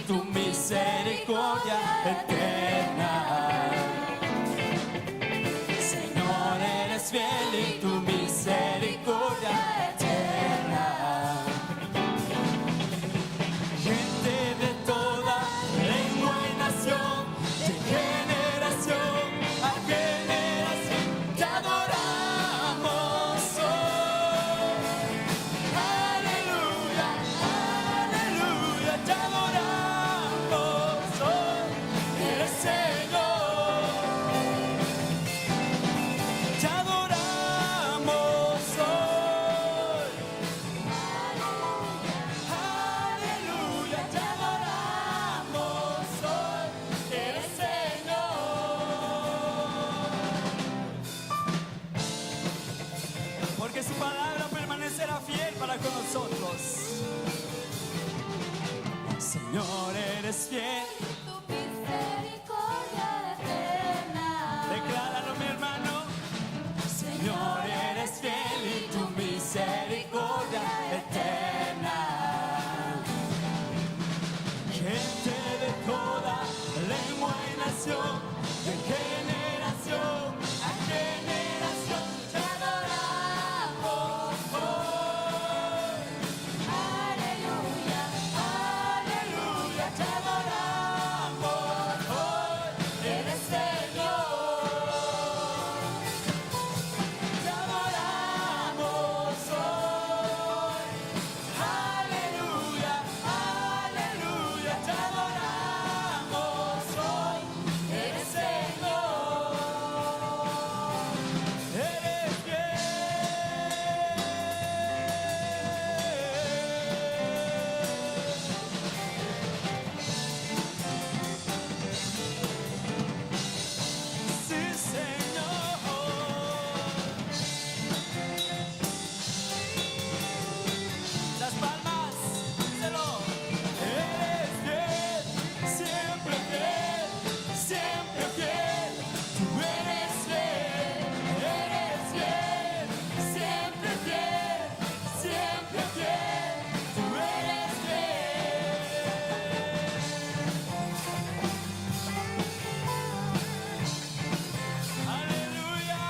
tu misericordia eterna. Señor, eres fiel y tu misericordia eterna. Gente de toda lengua y nación, de generación a generación, te adoramos hoy. Aleluya, aleluya, te adoramos hoy. Eres Señor, te adoramos hoy. Aleluya, te adoramos hoy. Eres Señor. Porque su palabra permanecerá fiel para con nosotros. Señor, eres fiel. Tu misericordia eterna. Decláralo, mi hermano. Señor, eres fiel y tu misericordia eterna. Gente de toda lengua y nación, de generación a generación, te adoramos hoy. Aleluya, Aleluya, te adoramos hoy. Eres Señor, te adoramos hoy. Aleluya, aleluya, te adoramos hoy. Eres Señor, eres fiel. Sí, Señor. Las palmas, díselo. Eres fiel, siempre fiel, siempre fiel. Tú eres fiel, siempre fiel, siempre fiel. Tú eres fiel. Aleluya.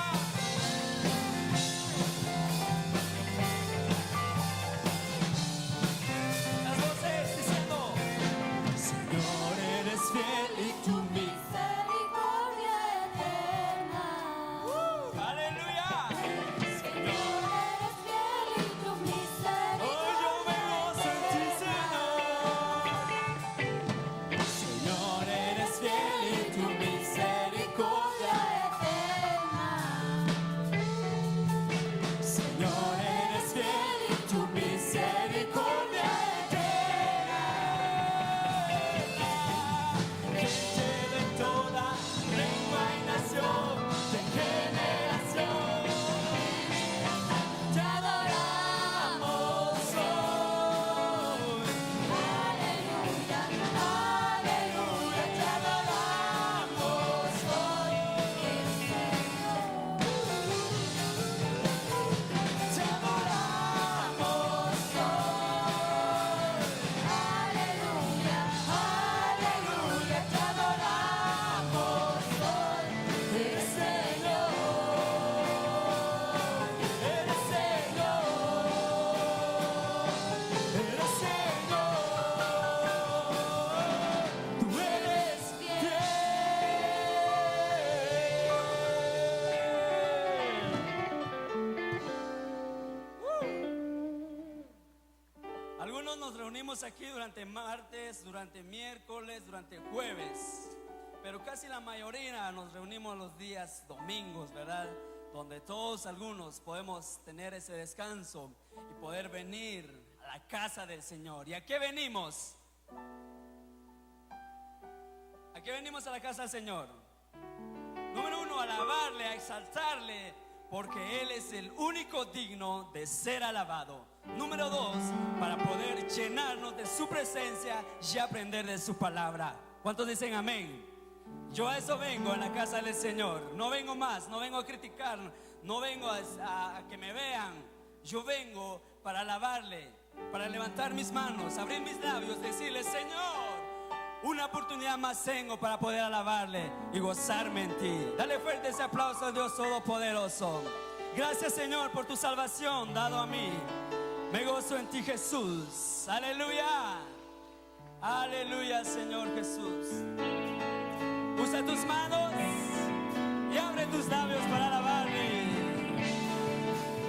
Las voces diciendo, Señor, eres fiel y tu misericordia eterna. aleluya. Señor, eres fiel y tu Hoy yo me gozo en ti, misericordia. Señor. Señor, eres fiel y tu misericordia. Señor, eres fiel y tu misericordia eterna. Gente de toda lengua y nación, de generación, te adoramos hoy. Aleluya, Aleluya, te adoramos hoy. Te adoramos hoy. aleluya, Aleluya, te adoramos hoy. Eres Señor, eres Señor, eres Señor. Tú eres fiel. Algunos nos reunimos aquí durante martes, durante miércoles, durante jueves, pero casi la mayoría nos reunimos los días domingos, ¿verdad? Donde todos, algunos, podemos tener ese descanso y poder venir a la casa del Señor. ¿Y a qué venimos? ¿A qué venimos a la casa del Señor? Número uno, a alabarle, a exaltarle, porque Él es el único digno de ser alabado. Número dos, para poder llenarnos de su presencia y aprender de su palabra. ¿Cuántos dicen amén? Yo a eso vengo en la casa del Señor. No vengo más, no vengo a criticar, no vengo a que me vean. Yo vengo para alabarle, para levantar mis manos, abrir mis labios, decirle: Señor, oportunidad más tengo para poder alabarle y gozarme en ti. Dale fuerte ese aplauso a Dios Todopoderoso. Gracias, Señor, por tu salvación dado a mí. Me gozo en ti, Jesús. Aleluya. Aleluya, Señor Jesús. Usa tus manos y abre tus labios para alabarle.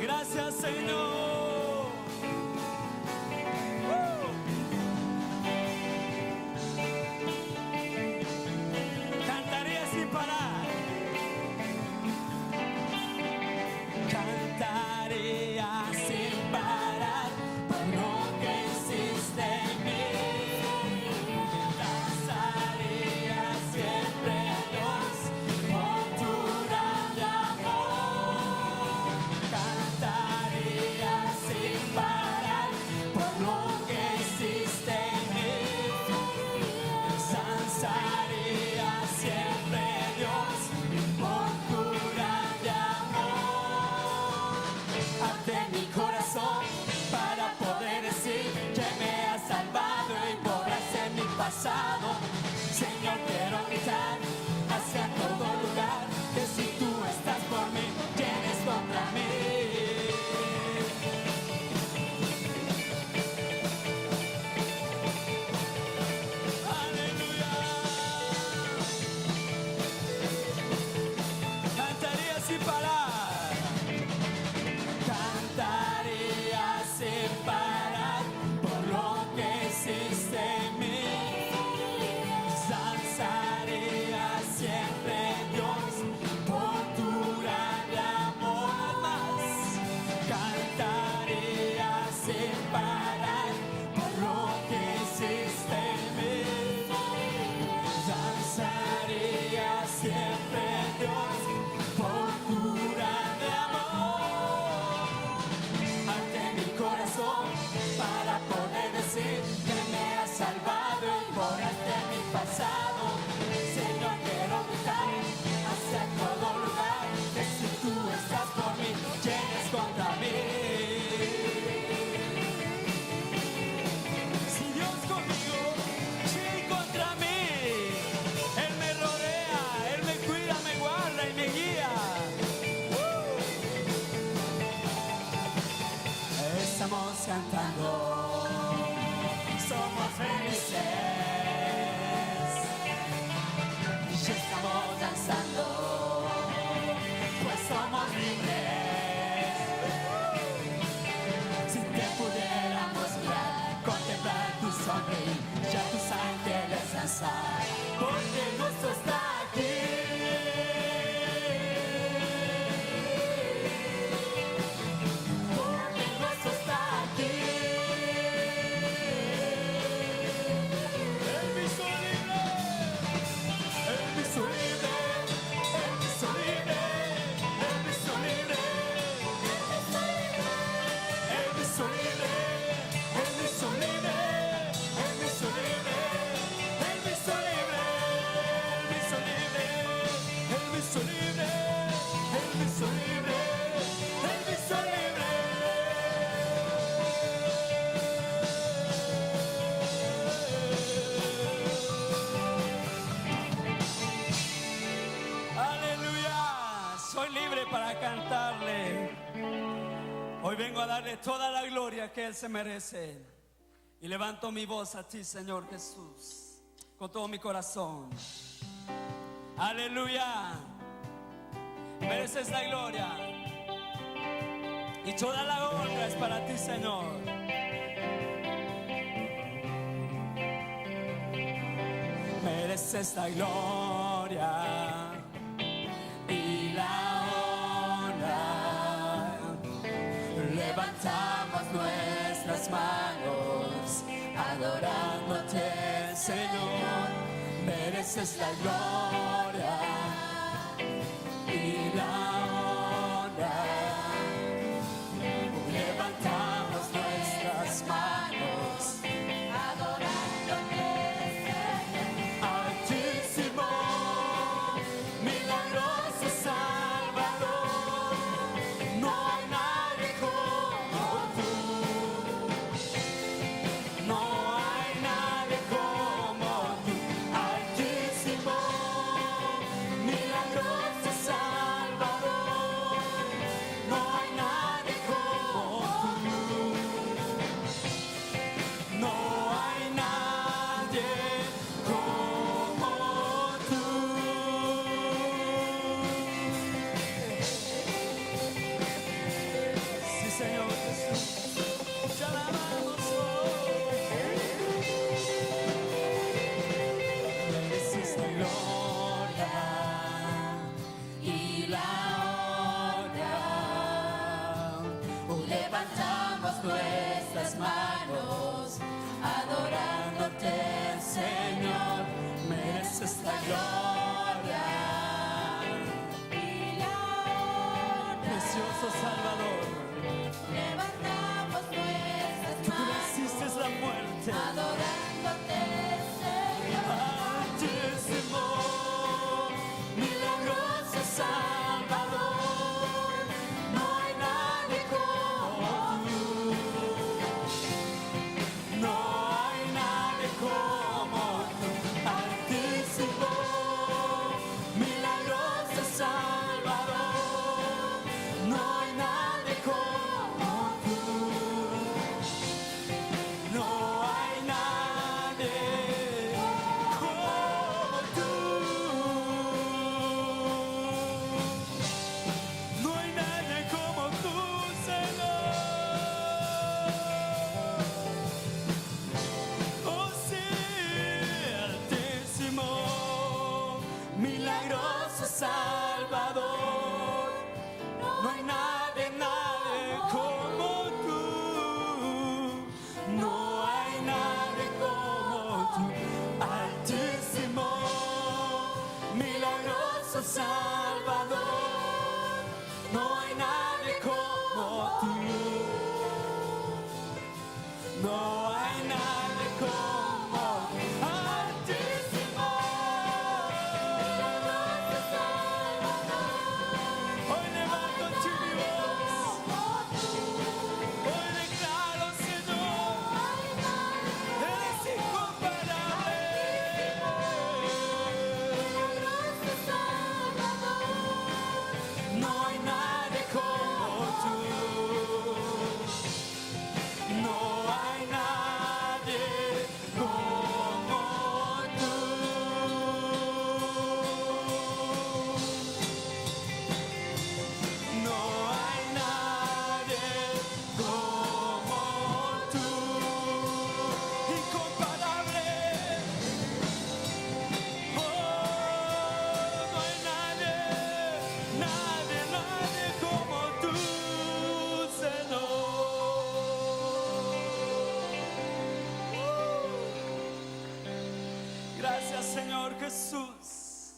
Gracias, Señor. Cantaría sin parar. Cantaría sin parar por lo que hiciste en mí. Danzaría siempre a Dios por tu grande amor. Cantaría sin parar por lo que hiciste en mí. Danzaría siempre a Dios por tu grande amor. Ante mi corazón para poder decir que me has salvado y borraste mi pasado. Señor, quiero gritar hacia todo lugar que si tú estás por mí, tienes contra mí. Aleluya. Cantaría sin parar. Cantaría sin parar por lo que hiciste en mí. Danzaría siempre, Dios, por tu grande amor. Más. Cantaría sin parar por lo que hiciste en mí. Danzaría siempre, Dios, por tu grande amor. Ante mi corazón para poder decir que me has salvado y borraste mi pasado. Señor, quiero gritar hacia todo lugar que si tú estás por mí, tienes contra mí. Si Dios conmigo, ¿quién contra mí? Él me rodea, Él me cuida, me guarda y me guía. Estamos cantando, somos felices. Y estamos danzando, pues somos libres. Si te pudiéramos mirar, contemplar tu sonreír, ya tus ángeles danzar, porque nuestro está aquí. Porque nuestro está aquí. El piso libre, el piso libre, el piso libre, el piso libre, el piso libre, el piso libre, el piso libre, el piso libre, el piso libre, el piso libre, el piso libre, el piso libre. Aleluya, soy libre para cantarle. Hoy vengo a darle toda la gloria que Él se merece. Y levanto mi voz a ti, Señor Jesús, con todo mi corazón. Aleluya, mereces la gloria. Y toda la honra es para ti, Señor. Mereces la gloria y la honra. Levantamos nuestras manos adorándote, Señor. Mereces la gloria y la honra. Levantamos nuestras manos adorándote, Altísimo, milagroso Salvador. No hay nadie como tú. No hay nadie como tú. esta gloria. y la honra. Precioso Salvador, Levantamos nuestras tú manos, venciste la muerte. adorándote, Señor. Altísimo, milagroso Salvador, no hay nadie como tú. No hay nadie como tú. Altísimo, milagroso Salvador, no hay nadie como tú. No hay nadie como tú. No hay nadie como tú, Señor. Oh sí, altísimo, milagroso Salvador. No hay nadie, nadie como tú. No hay nadie como tú. Altísimo, milagroso Salvador. No hay nadie como tú. No hay nadie como tú. Altísimo, milagroso Salvador. Hoy levanto tu mi voz. Hoy declaro, Señor, eres incomparable. No hay nadie como tú. No hay nadie como tú. No hay nadie como tú. Incomparable. Oh, no hay nadie, nadie, nadie como tú, Señor. Gracias, Señor Jesús.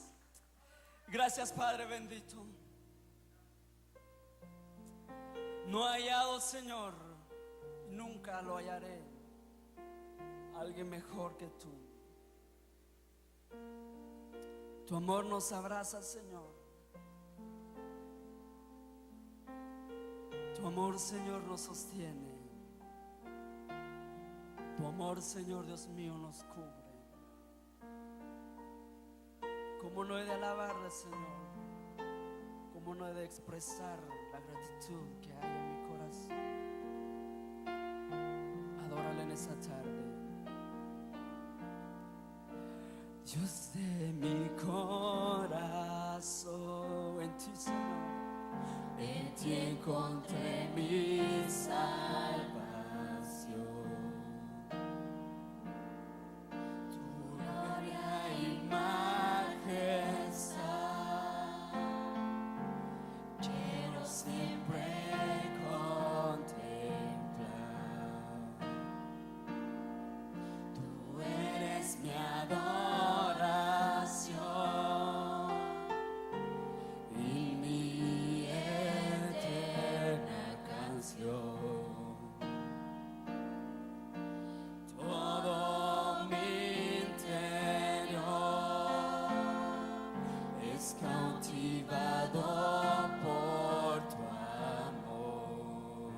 Gracias, Padre bendito. No he hallado, Señor, nunca lo hallaré, alguien mejor que tú. Tu amor nos abraza, Señor. Tu amor, Señor, nos sostiene. Tu amor, Señor, Dios mío, nos cubre. ¿Cómo no he de alabarle, Señor? ¿Cómo no he de expresar la gratitud que hay en mi corazón? Adórale en esa tarde. Dios de mi corazón, en ti, Señor, en ti encontré mi salvación. Tu gloria y majestad quiero siempre contemplar. Tú eres mi adoración y mi eterna canción. Todo mi interior es cautivado por tu amor.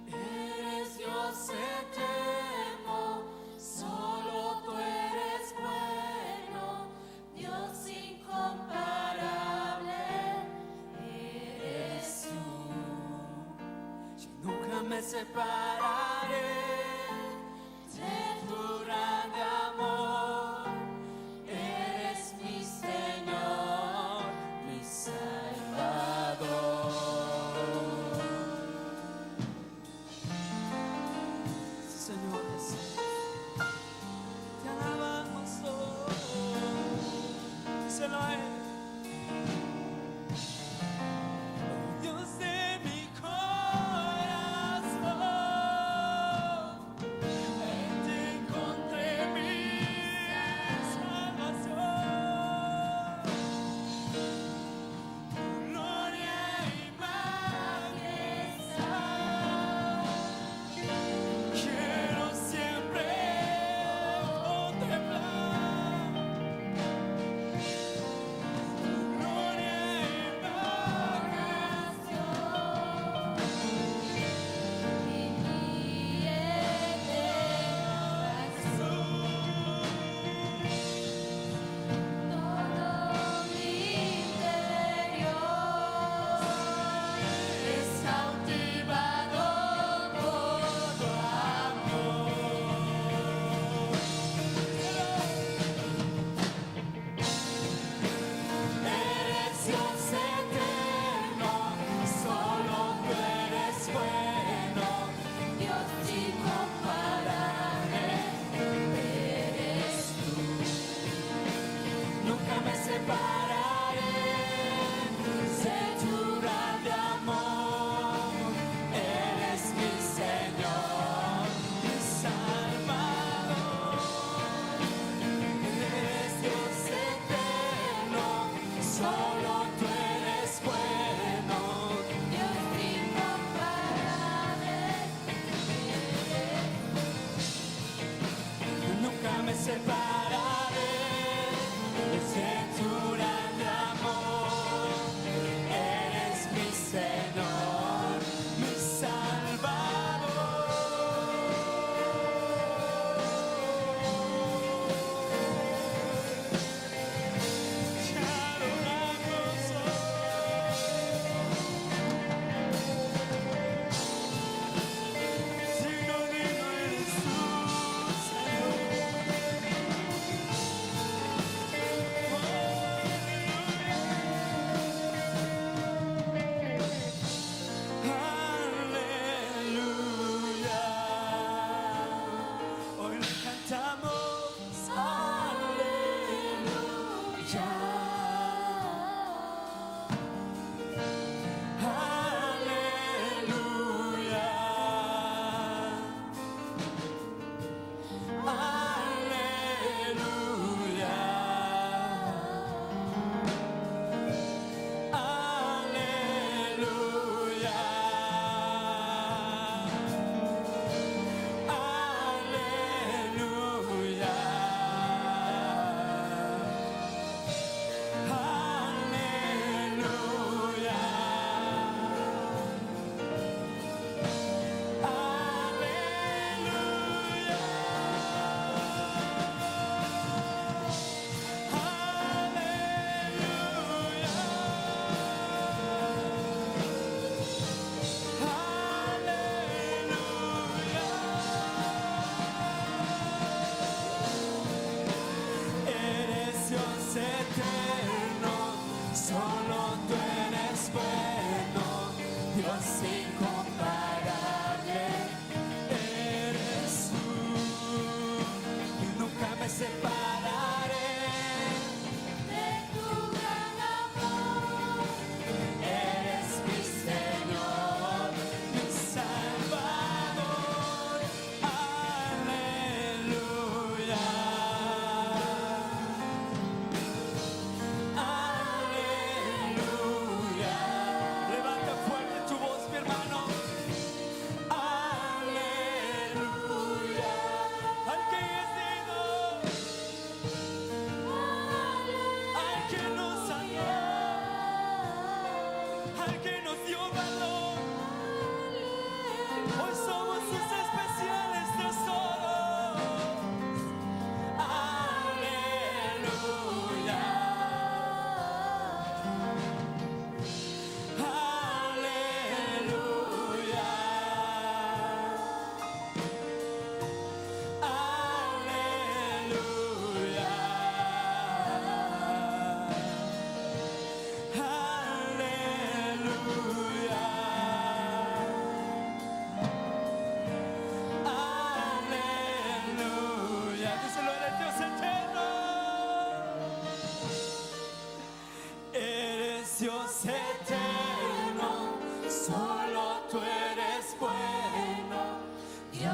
Eres Dios eterno, solo tú eres bueno, Dios incomparable, eres tú. Yo nunca me separaré de tu grande amor. Eres mi Señor, mi Salvador. Señor Jesús, te alabamos hoy. Díselo a Él. Dios de mi corazón,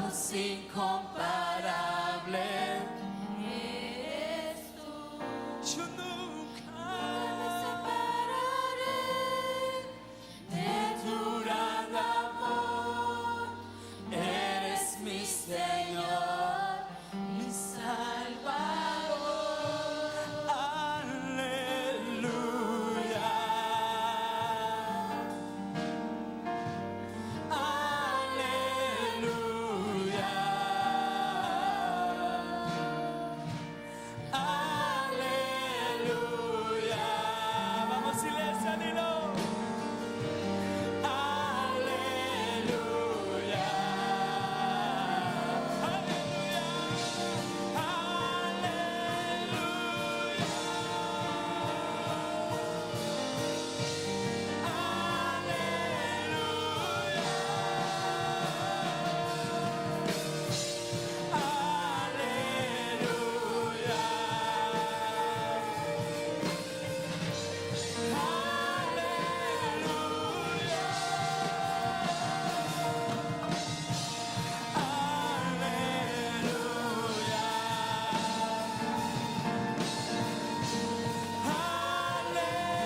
Dios incomparable. Eres tú. Yo nunca Me separaré de tu gran amor. eres mi Señor, mi Salvador. Aleluya. Aleluya. Aleluya. Vamos, silencio, dilo. Aleluya.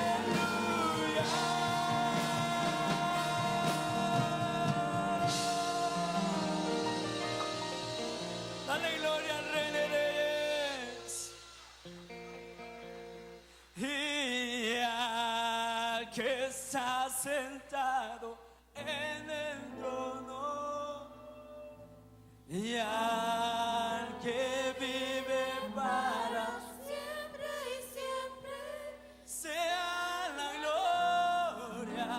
Aleluya. Dale gloria al Rey de Reyes y al que está sentado en el trono y al que vive para Siempre y siempre. sea la gloria,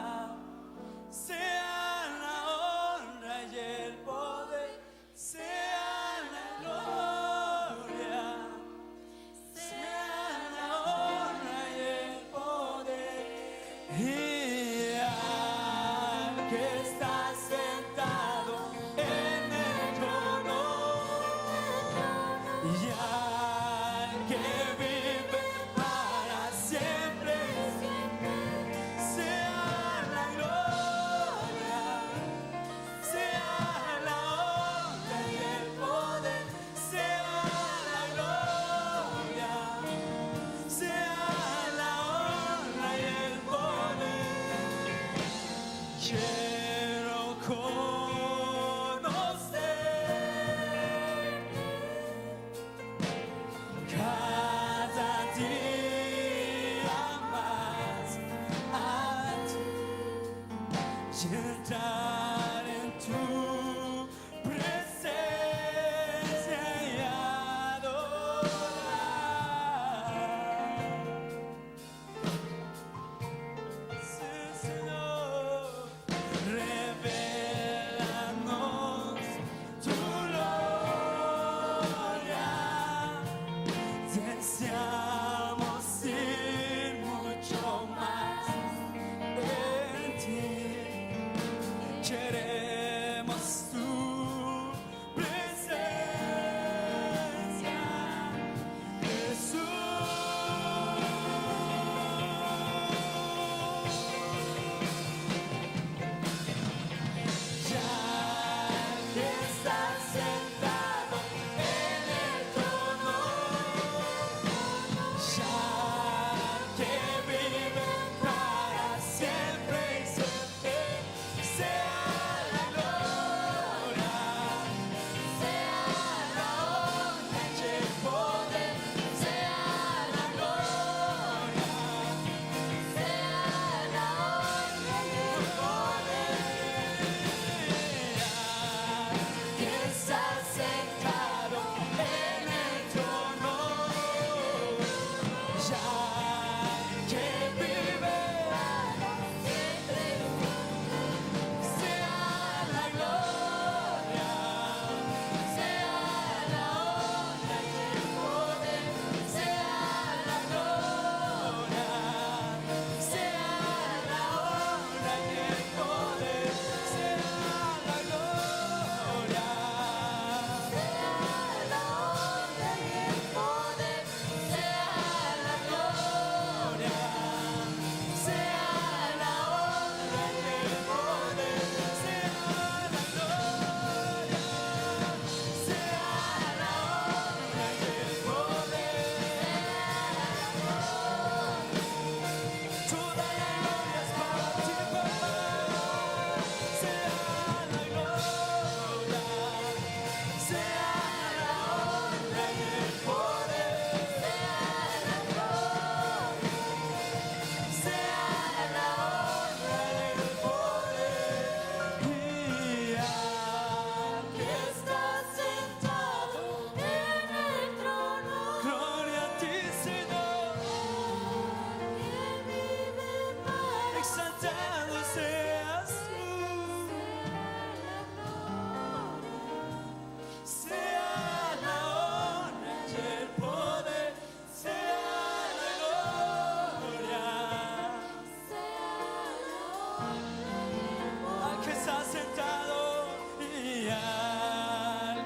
sea la honra y el poder, sea la gloria, sea la honra y el poder. Y al que está sentado en el trono y al que vive para siempre, sea la gloria, sea la honra y el poder, sea la gloria, sea la honra y el poder. Quiero conocer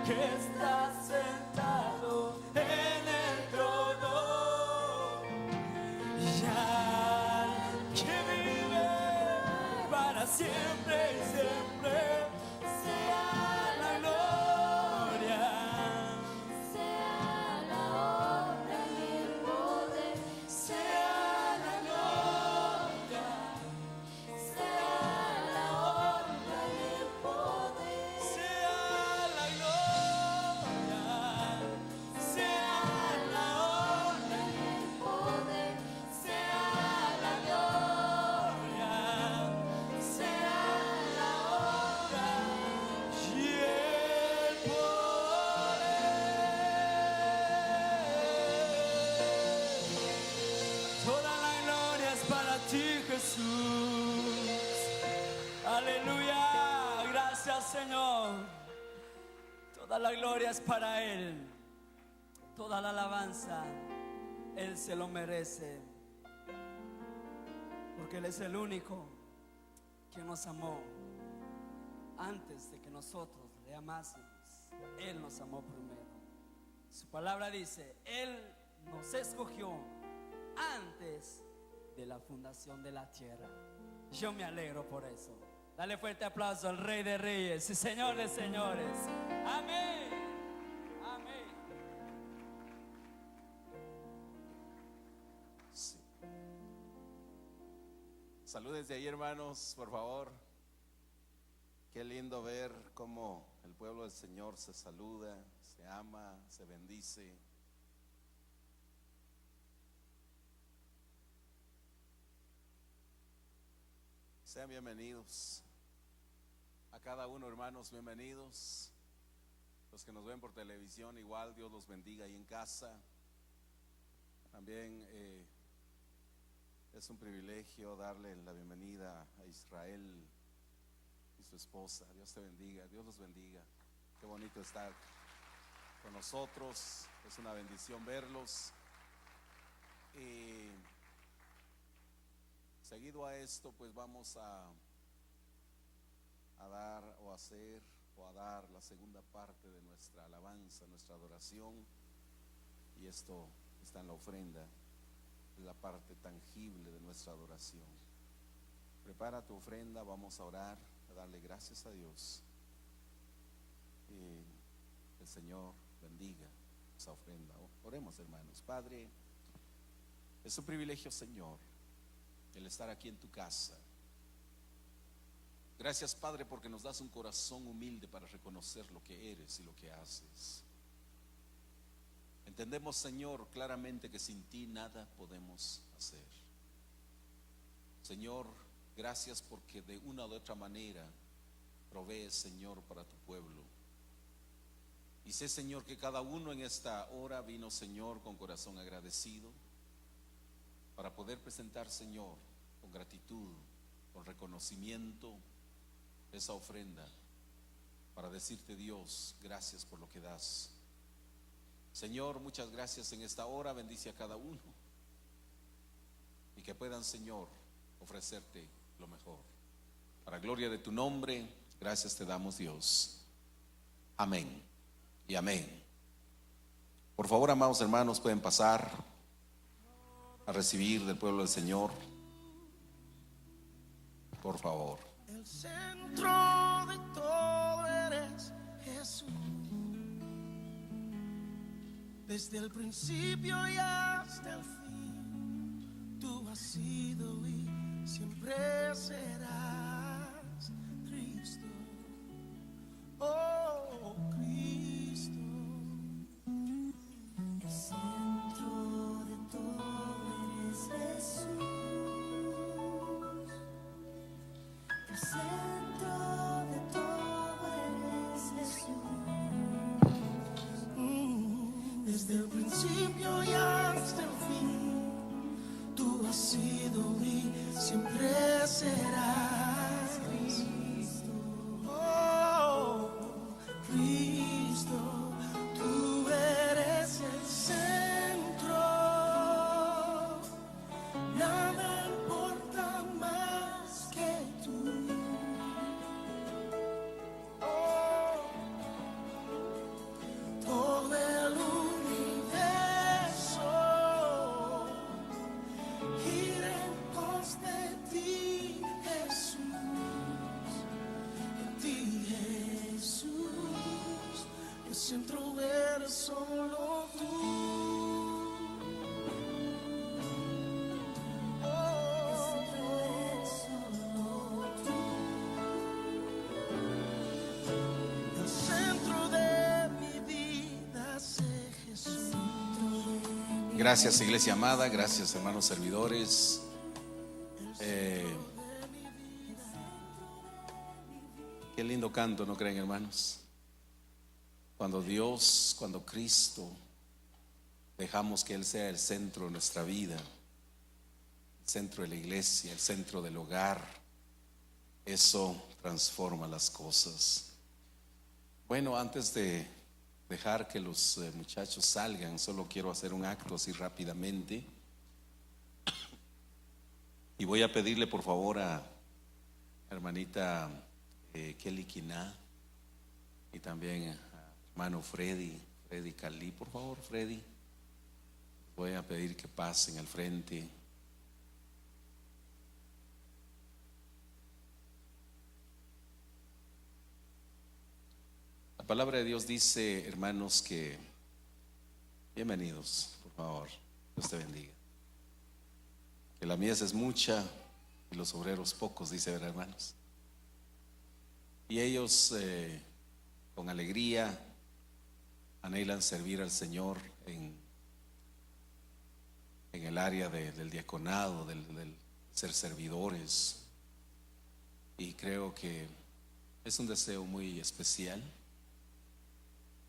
que está sentado en el trono, y al que vive para siempre y siempre, sea la gloria, sea la honra y el poder, sea la gloria, sea la honra y el poder, sea la gloria, sea la honra, y el poder, sea la gloria, sea la honra y el poder. Toda la gloria es para ti, Jesús. Aleluya, gracias, Señor. Toda la gloria es para Él. Toda la alabanza, Él se lo merece. Porque Él es el único que nos amó antes de que nosotros le amásemos. Él nos amó primero. Su palabra dice, Él nos escogió antes de la fundación de la tierra. Yo me alegro por eso. Dale fuerte aplauso al Rey de Reyes y Señor de Señores. Amén. Amén. Sí. Saludes de ahí, hermanos, por favor. Qué lindo ver cómo el pueblo del Señor se saluda, se ama, se bendice. Sean bienvenidos. A cada uno, hermanos, bienvenidos. Los que nos ven por televisión, igual, Dios los bendiga ahí en casa. También es un privilegio darle la bienvenida a Israel y su esposa. Dios te bendiga, Dios los bendiga. Qué bonito estar con nosotros. Es una bendición verlos. Y seguido a esto, pues vamos a dar o hacer o a dar la segunda parte de nuestra alabanza, nuestra adoración. Y esto está en la ofrenda, es la parte tangible de nuestra adoración. Prepara tu ofrenda, vamos a orar, a darle gracias a Dios. Y el Señor bendiga esa ofrenda. Oremos, hermanos. Padre, es un privilegio, Señor, el estar aquí en tu casa. Gracias, Padre, porque nos das un corazón humilde para reconocer lo que eres y lo que haces. Entendemos, Señor, claramente que sin ti nada podemos hacer. Señor, gracias porque de una u otra manera provees, Señor, para tu pueblo. Y sé, Señor, que cada uno en esta hora vino, Señor, con corazón agradecido para poder presentar, Señor, con gratitud, con reconocimiento, esa ofrenda, para decirte, Dios, gracias por lo que das. Señor, muchas gracias en esta hora, bendice a cada uno y que puedan, Señor, ofrecerte lo mejor. Para gloria de tu nombre, gracias te damos, Dios. Amén y amén. Por favor, amados hermanos, pueden pasar a recibir del pueblo del Señor. Por favor. El centro de todo eres Jesús. Desde el principio y hasta el fin, tú has sido y siempre serás Cristo. Oh, Cristo. el centro de todo eres Jesús. El centro de todo eres Jesús. Desde el principio y hasta el fin, tú has sido y siempre serás Cristo. Oh, Cristo, tú eres el centro. Nada importa más que tú. Oh, ser solo tú. El centro de mi vida sé Jesús. Gracias, iglesia amada, gracias, hermanos servidores. Qué lindo canto, ¿no creen, hermanos? Cuando Dios, cuando Cristo, dejamos que Él sea el centro de nuestra vida, el centro de la iglesia, el centro del hogar, eso transforma las cosas. Bueno, antes de dejar que los muchachos salgan, solo quiero hacer un acto así rápidamente. Y voy a pedirle por favor a hermanita Kelly Quiná y también a hermano Freddy Cali, por favor, Freddy. Voy a pedir que pasen al frente. La palabra de Dios dice, hermanos, que bienvenidos, por favor, Dios te bendiga. Que la mies es mucha y los obreros pocos, dice, ¿verdad, hermanos? Y ellos con alegría anhelan servir al Señor en el área del diaconado, del ser servidores. Y creo que es un deseo muy especial,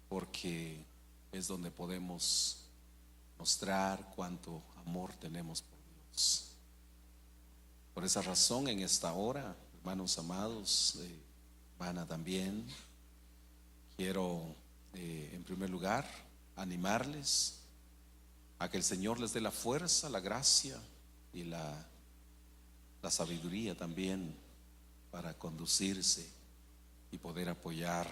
porque es donde podemos mostrar cuánto amor tenemos por Dios. Por esa razón, en esta hora, hermanos amados, hermana también, quiero en primer lugar animarles a que el Señor les dé la fuerza, la gracia y la sabiduría también para conducirse y poder apoyar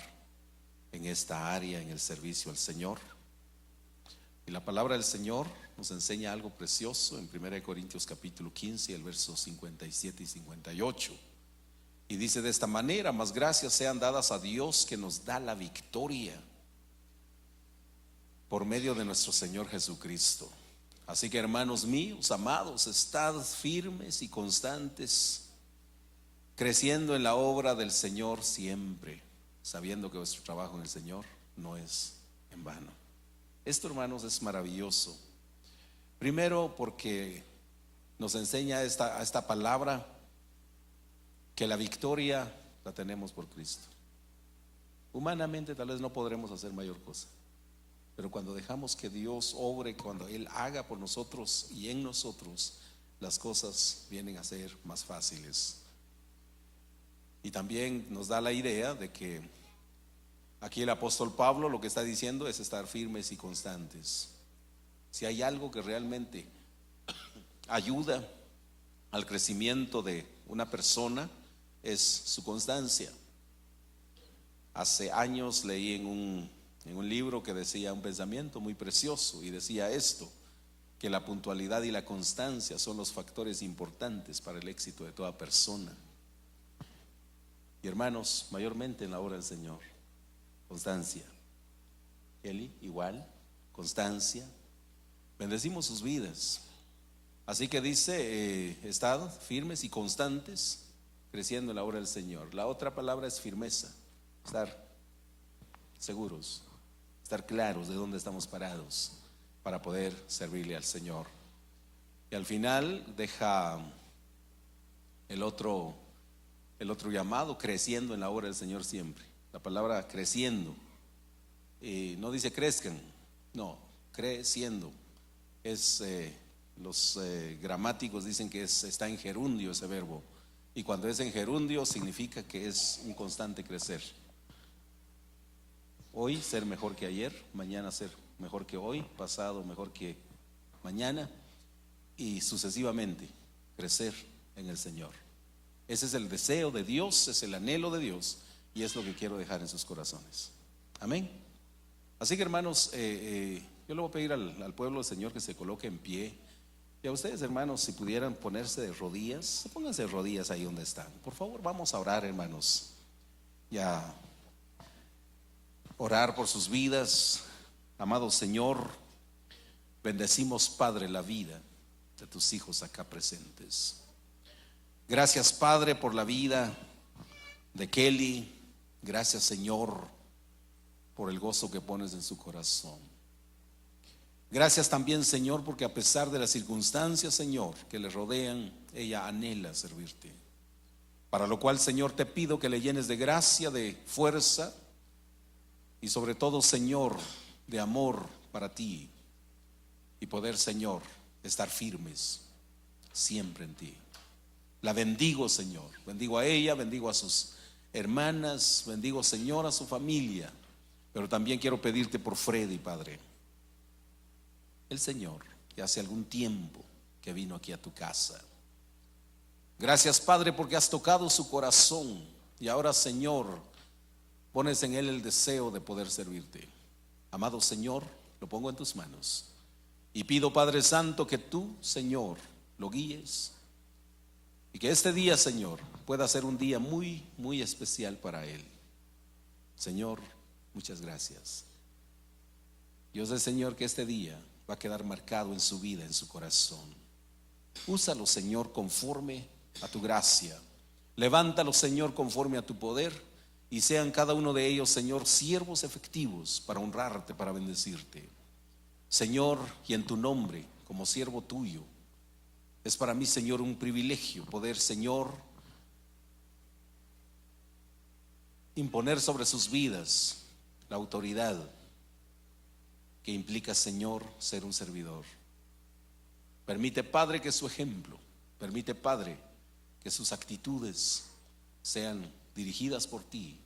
en esta área, en el servicio al Señor. Y la palabra del Señor nos enseña algo precioso en 1 Corintios capítulo 15, el verso 57 y 58. Y dice de esta manera: más gracias sean dadas a Dios, que nos da la victoria por medio de nuestro Señor Jesucristo. Así que, hermanos míos, amados, estad firmes y constantes, creciendo en la obra del Señor siempre, sabiendo que vuestro trabajo en el Señor no es en vano. Esto, hermanos, es maravilloso. Primero, porque nos enseña esta palabra que la victoria la tenemos por Cristo. Humanamente tal vez no podremos hacer mayor cosa, pero cuando dejamos que Dios obre, cuando Él haga por nosotros y en nosotros, las cosas vienen a ser más fáciles. Y también nos da la idea de que aquí el apóstol Pablo lo que está diciendo es estar firmes y constantes. Si hay algo que realmente ayuda al crecimiento de una persona, es su constancia. Hace años leí en un libro que decía un pensamiento muy precioso, y decía esto: que la puntualidad y la constancia son los factores importantes para el éxito de toda persona. Y hermanos, mayormente en la obra del Señor, constancia. Kelly, igual, constancia. Bendecimos sus vidas. Así que dice, estad firmes y constantes, creciendo en la obra del Señor. La otra palabra es firmeza, estar seguros, estar claros de dónde estamos parados para poder servirle al Señor. Y al final deja el otro llamado: creciendo en la obra del Señor siempre. La palabra creciendo no dice crezcan, no, creciendo. Es los gramáticos dicen que está en gerundio ese verbo, y cuando es en gerundio significa que es un constante crecer. Hoy ser mejor que ayer, mañana ser mejor que hoy, pasado mejor que mañana, y sucesivamente crecer en el Señor. Ese es el deseo de Dios, es el anhelo de Dios, y es lo que quiero dejar en sus corazones. Amén. Así que, hermanos, yo le voy a pedir al pueblo del Señor que se coloque en pie. Y a ustedes, hermanos, si pudieran ponerse de rodillas, pónganse de rodillas ahí donde están. Por favor, vamos a orar, hermanos. Ya orar por sus vidas, Amado Señor, bendecimos, Padre, la vida de tus hijos acá presentes. Gracias, Padre, por la vida de Kelly. Gracias, Señor, por el gozo que pones en su corazón. Gracias también, Señor, porque a pesar de las circunstancias, Señor, que le rodean, ella anhela servirte. Para lo cual, Señor, te pido que le llenes de gracia, de fuerza y sobre todo, Señor, de amor para ti, y poder, Señor, estar firmes siempre en ti. La bendigo, Señor. Bendigo a ella, bendigo a sus hermanas, bendigo, Señor, a su familia. Pero también quiero pedirte por Freddy, Padre. El Señor, que hace algún tiempo que vino aquí a tu casa. Gracias, Padre, porque has tocado su corazón. Y ahora, Señor, pones en él el deseo de poder servirte. Amado Señor, lo pongo en tus manos. Y pido, Padre Santo, que tú, Señor, lo guíes. Y que este día, Señor, pueda ser un día muy, muy especial para él. Señor, muchas gracias. Yo sé, Señor, que este día va a quedar marcado en su vida, en su corazón. Úsalo, Señor, conforme a tu gracia. Levántalo, Señor, conforme a tu poder. Y sean cada uno de ellos, Señor, siervos efectivos para honrarte, para bendecirte. Señor, y en tu nombre, como siervo tuyo, es para mí, Señor, un privilegio poder, Señor, imponer sobre sus vidas la autoridad que implica, Señor, ser un servidor. Permite, Padre, que su ejemplo, permite, Padre, que sus actitudes sean dirigidas por ti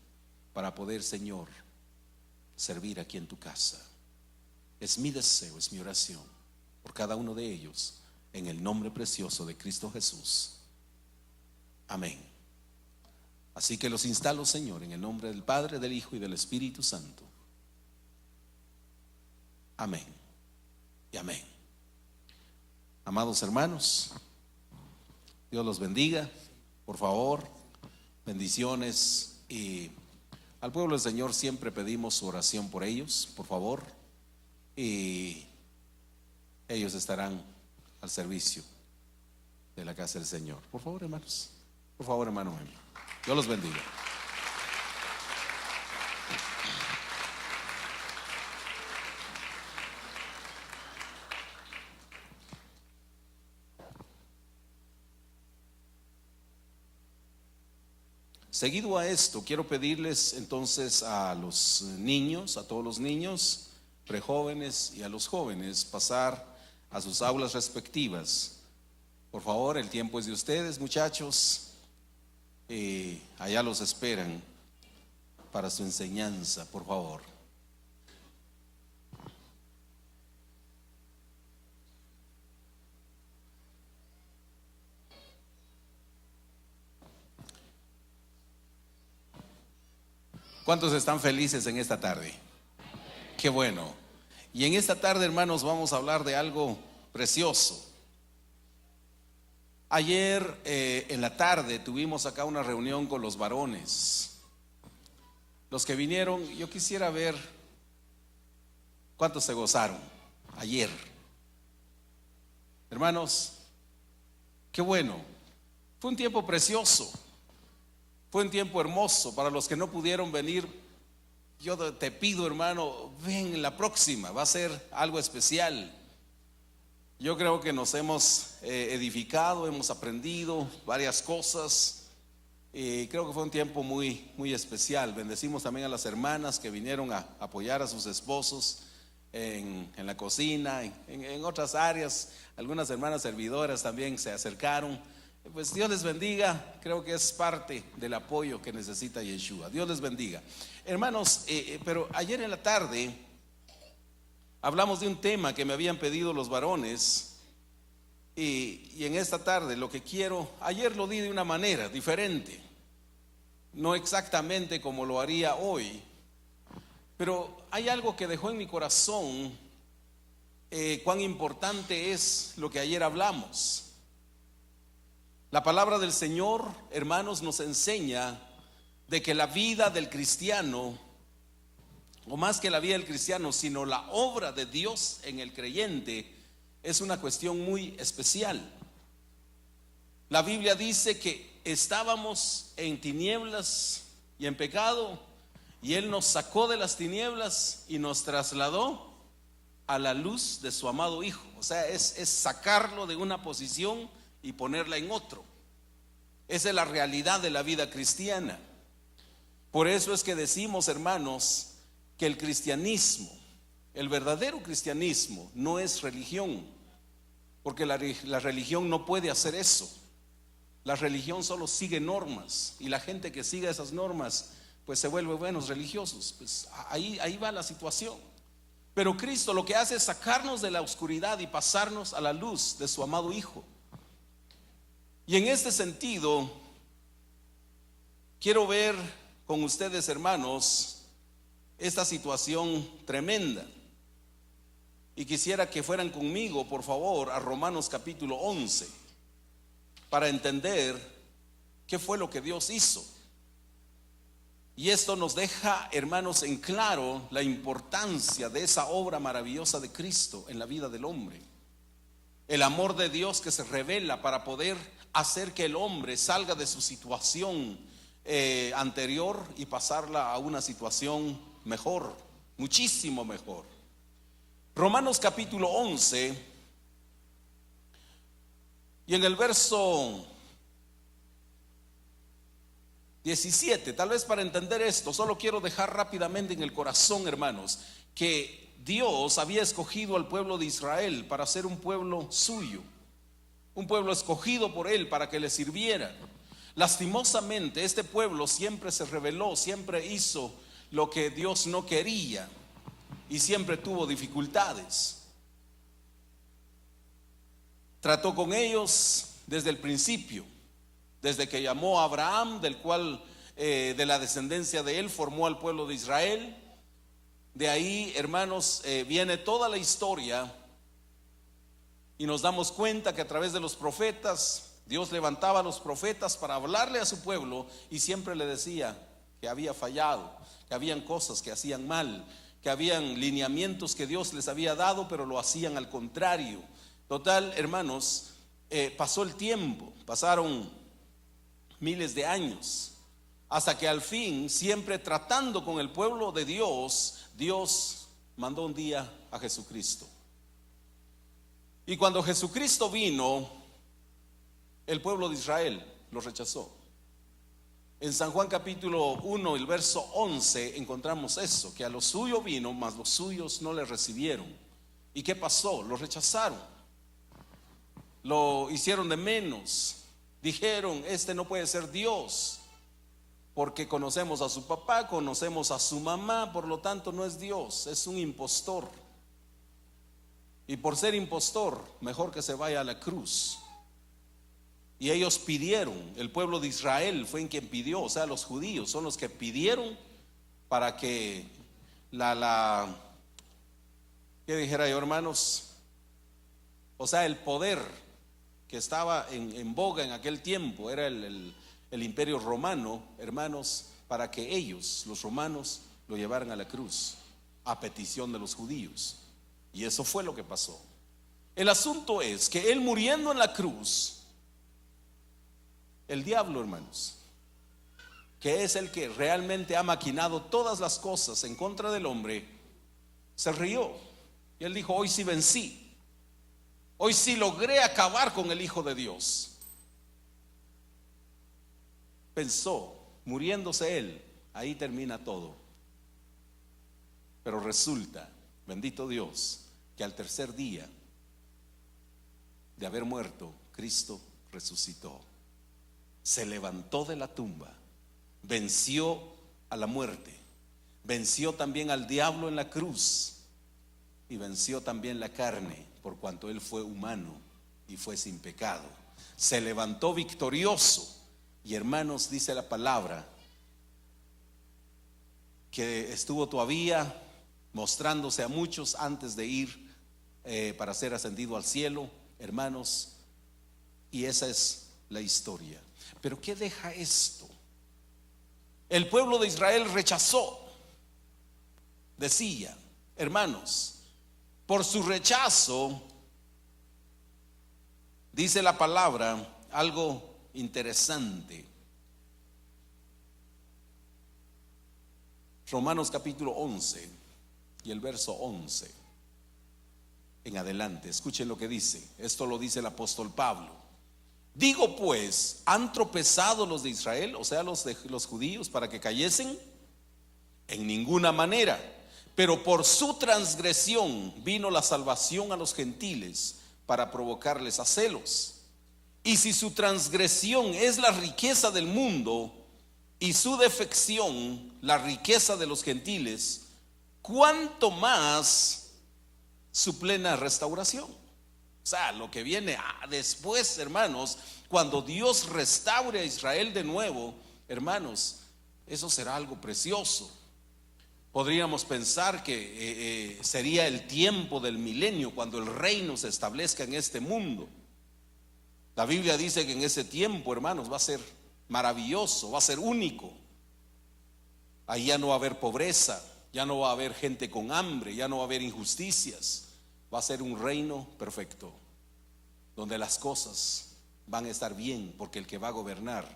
para poder, Señor, servir aquí en tu casa. Es mi deseo, es mi oración por cada uno de ellos, en el nombre precioso de Cristo Jesús. Amén. Así que los instalo, Señor, en el nombre del Padre, del Hijo y del Espíritu Santo. Amén y amén. Amados hermanos, Dios los bendiga. Por favor, bendiciones. Y al pueblo del Señor siempre pedimos su oración por ellos, por favor. Y ellos estarán al servicio de la casa del Señor. Por favor, hermanos. Por favor, hermano. Dios los bendiga. Seguido a esto, quiero pedirles entonces a los niños, a todos los niños, prejóvenes y a los jóvenes, pasar a sus aulas respectivas. Por favor, el tiempo es de ustedes, muchachos. Allá los esperan para su enseñanza, por favor. ¿Cuántos están felices en esta tarde? Qué bueno. Y en esta tarde, hermanos, vamos a hablar de algo precioso. Ayer en la tarde tuvimos acá una reunión con los varones. Los que vinieron, yo quisiera ver cuántos se gozaron ayer. Hermanos, qué bueno. Fue un tiempo precioso. Fue un tiempo hermoso. Para los que no pudieron venir, yo te pido, hermano, ven la próxima, va a ser algo especial. Yo creo que nos hemos edificado, hemos aprendido varias cosas. Creo que fue un tiempo muy, muy especial. Bendecimos también a las hermanas que vinieron a apoyar a sus esposos en la cocina, en otras áreas. Algunas hermanas servidoras también se acercaron. Pues Dios les bendiga. Creo que es parte del apoyo que necesita Yeshua. Dios les bendiga, hermanos. Pero ayer en la tarde hablamos de un tema que me habían pedido los varones. Y en esta tarde lo que quiero, ayer lo di de una manera diferente, no exactamente como lo haría hoy, pero hay algo que dejó en mi corazón, cuán importante es lo que ayer hablamos. La palabra del Señor, hermanos, nos enseña de que la vida del cristiano o más que la vida del cristiano, sino la obra de Dios en el creyente, es una cuestión muy especial. La Biblia dice que estábamos en tinieblas y en pecado, y Él nos sacó de las tinieblas y nos trasladó a la luz de su amado Hijo. O sea, es sacarlo de una posición y ponerla en otro. Esa es la realidad de la vida cristiana. Por eso es que decimos, hermanos, que el cristianismo, el verdadero cristianismo, no es religión, porque la religión no puede hacer eso. La religión solo sigue normas, y la gente que sigue esas normas pues se vuelve buenos religiosos. Pues ahí va la situación. Pero Cristo lo que hace es sacarnos de la oscuridad y pasarnos a la luz de su amado Hijo. Y en este sentido quiero ver con ustedes, hermanos, esta situación tremenda. Y quisiera que fueran conmigo, por favor, a Romanos capítulo 11, para entender qué fue lo que Dios hizo. Y esto nos deja, hermanos, en claro la importancia de esa obra maravillosa de Cristo en la vida del hombre. El amor de Dios que se revela para poder hacer que el hombre salga de su situación anterior y pasarla a una situación mejor, muchísimo mejor. Romanos capítulo 11, y en el verso 17, tal vez para entender esto, solo quiero dejar rápidamente en el corazón, hermanos, que Dios había escogido al pueblo de Israel para ser un pueblo suyo, un pueblo escogido por Él para que le sirviera. Lastimosamente, este pueblo siempre se rebeló, siempre hizo lo que Dios no quería y siempre tuvo dificultades. Trató con ellos desde el principio, desde que llamó a Abraham, del cual de la descendencia de él formó al pueblo de Israel. De ahí, hermanos, viene toda la historia, y nos damos cuenta que a través de los profetas, Dios levantaba a los profetas para hablarle a su pueblo, y siempre le decía que había fallado, que habían cosas que hacían mal, que habían lineamientos que Dios les había dado, pero lo hacían al contrario. Total, hermanos, pasó el tiempo, pasaron miles de años, hasta que al fin, siempre tratando con el pueblo de Dios, Dios mandó un día a Jesucristo. Y cuando Jesucristo vino, el pueblo de Israel lo rechazó. En San Juan capítulo 1, el verso 11, encontramos eso, que a lo suyo vino, mas los suyos no le recibieron. ¿Y qué pasó? Lo rechazaron, lo hicieron de menos. Dijeron, este no puede ser Dios, porque conocemos a su papá, conocemos a su mamá, por lo tanto no es Dios, es un impostor. Y por ser impostor, mejor que se vaya a la cruz. Y ellos pidieron, el pueblo de Israel fue quien pidió, o sea, los judíos son los que pidieron para que ¿qué dijera yo, hermanos? O sea, el poder que estaba en boga en aquel tiempo era el imperio romano, hermanos, para que ellos, los romanos, lo llevaran a la cruz a petición de los judíos. Y eso fue lo que pasó. El asunto es que él muriendo en la cruz, el diablo, hermanos, que es el que realmente ha maquinado todas las cosas en contra del hombre, se rió y él dijo, hoy sí vencí. Hoy sí logré acabar con el Hijo de Dios. Pensó, muriéndose él, ahí termina todo. Pero resulta, bendito Dios, que al tercer día de haber muerto, Cristo resucitó. Se levantó de la tumba, venció a la muerte, venció también al diablo en la cruz y venció también la carne, por cuanto él fue humano y fue sin pecado. Se levantó victorioso. Y hermanos, dice la palabra que estuvo todavía mostrándose a muchos antes de ir para ser ascendido al cielo, hermanos. Y esa es la historia. Pero ¿qué deja esto? El pueblo de Israel rechazó decía, hermanos, por su rechazo, dice la palabra algo interesante. Romanos capítulo 11 y el verso 11 en adelante, escuchen lo que dice. Esto lo dice el apóstol Pablo. Digo pues, ¿han tropezado los de Israel, o sea los judíos, para que cayesen? En ninguna manera, pero por su transgresión vino la salvación a los gentiles para provocarles a celos. Y si su transgresión es la riqueza del mundo y su defección la riqueza de los gentiles, ¿cuánto más su plena restauración? O sea, lo que viene después, hermanos, cuando Dios restaure a Israel de nuevo, hermanos, eso será algo precioso. Podríamos pensar que sería el tiempo del milenio, cuando el reino se establezca en este mundo. La Biblia dice que en ese tiempo, hermanos, va a ser maravilloso, va a ser único. Ahí ya no va a haber pobreza, ya no va a haber gente con hambre, ya no va a haber injusticias. Va a ser un reino perfecto, donde las cosas van a estar bien, porque el que va a gobernar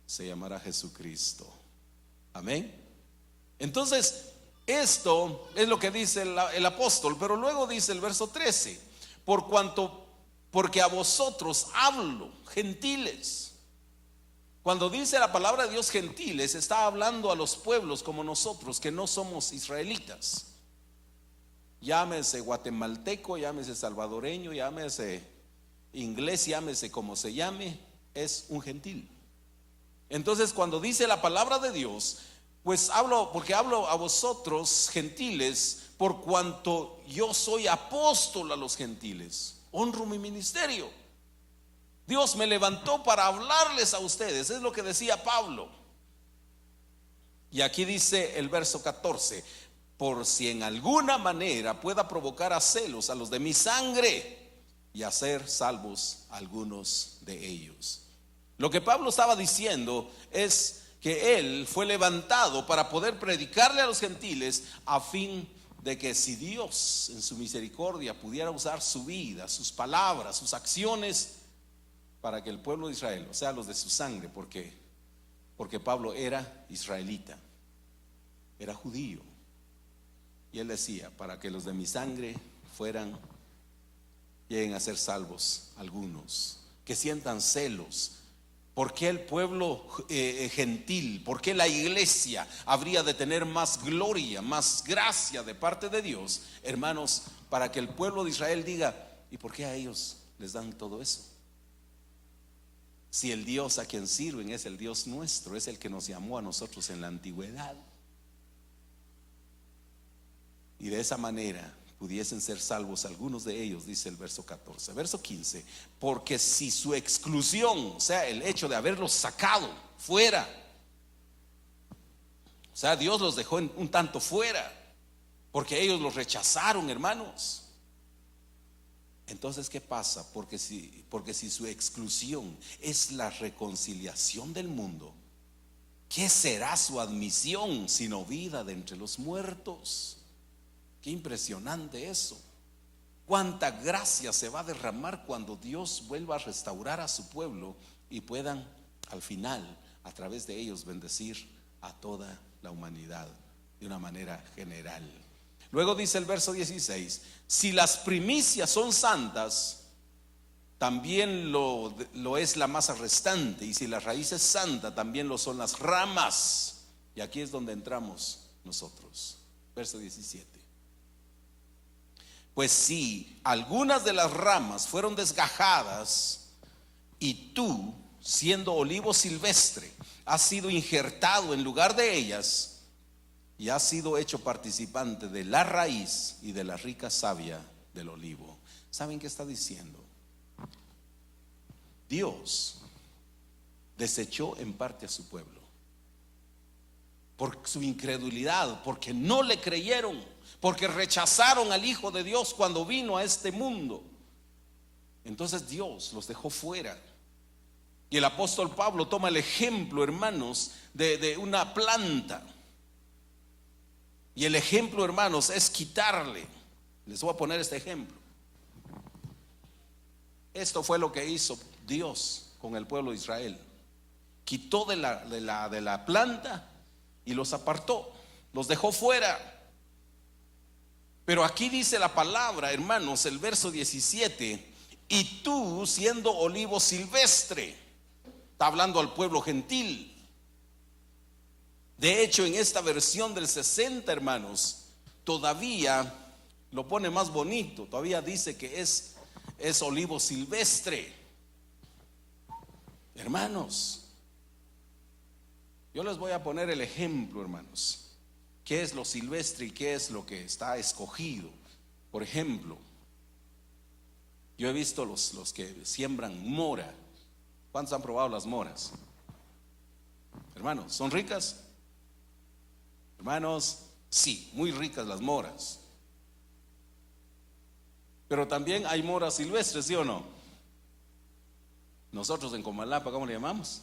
se llamará Jesucristo. Amén. Entonces, esto es lo que dice el apóstol, pero luego dice el verso 13, porque a vosotros hablo, gentiles. Cuando dice la palabra de Dios gentiles, está hablando a los pueblos como nosotros, que no somos israelitas. Llámese guatemalteco, llámese salvadoreño, llámese inglés, llámese como se llame, es un gentil. Entonces, cuando dice la palabra de Dios, pues porque hablo a vosotros gentiles, por cuanto yo soy apóstol a los gentiles, honro mi ministerio. Dios me levantó para hablarles a ustedes, es lo que decía Pablo. Y aquí dice el verso 14, por si en alguna manera pueda provocar a celos a los de mi sangre y hacer salvos a algunos de ellos. Lo que Pablo estaba diciendo es que él fue levantado para poder predicarle a los gentiles, a fin de que si Dios en su misericordia pudiera usar su vida, sus palabras, sus acciones, para que el pueblo de Israel, o sea los de su sangre, porque Pablo era israelita, era judío, y él decía, para que los de mi sangre lleguen a ser salvos algunos, que sientan celos. ¿Por qué el pueblo gentil, por qué la iglesia habría de tener más gloria, más gracia de parte de Dios, hermanos? Para que el pueblo de Israel diga, ¿y por qué a ellos les dan todo eso? Si el Dios a quien sirven es el Dios nuestro, es el que nos llamó a nosotros en la antigüedad. Y de esa manera pudiesen ser salvos algunos de ellos, dice el verso 14. Verso 15, porque si su exclusión, o sea, el hecho de haberlos sacado fuera, o sea, Dios los dejó un tanto fuera, porque ellos los rechazaron, hermanos. Entonces, ¿qué pasa? Porque si su exclusión es la reconciliación del mundo, ¿qué será su admisión sino vida de entre los muertos? Qué impresionante eso. Cuánta gracia se va a derramar cuando Dios vuelva a restaurar a su pueblo y puedan al final a través de ellos bendecir a toda la humanidad de una manera general. Luego dice el verso 16, si las primicias son santas, también lo es la masa restante, y si la raíz es santa, también lo son las ramas. Y aquí es donde entramos nosotros. Verso 17. Pues si algunas de las ramas fueron desgajadas, y tú, siendo olivo silvestre, has sido injertado en lugar de ellas, y has sido hecho participante de la raíz y de la rica savia del olivo. ¿Saben qué está diciendo? Dios desechó en parte a su pueblo por su incredulidad, porque no le creyeron, porque rechazaron al Hijo de Dios cuando vino a este mundo. Entonces Dios los dejó fuera. Y el apóstol Pablo toma el ejemplo, hermanos, de una planta. Y el ejemplo, hermanos, es quitarle. Les voy a poner este ejemplo. Esto fue lo que hizo Dios con el pueblo de Israel. Quitó de la planta y los apartó, los dejó fuera. Pero aquí dice la palabra, hermanos, el verso 17: y tú, siendo olivo silvestre. Está hablando al pueblo gentil. De hecho, en esta versión del 60, hermanos, todavía lo pone más bonito. Todavía dice que es olivo silvestre. Hermanos, yo les voy a poner el ejemplo, hermanos. ¿Qué es lo silvestre y qué es lo que está escogido? Por ejemplo, yo he visto los que siembran mora. ¿Cuántos han probado las moras? Hermanos, ¿son ricas? Hermanos, sí, muy ricas las moras. Pero también hay moras silvestres, ¿sí o no? Nosotros en Comalapa, ¿cómo le llamamos?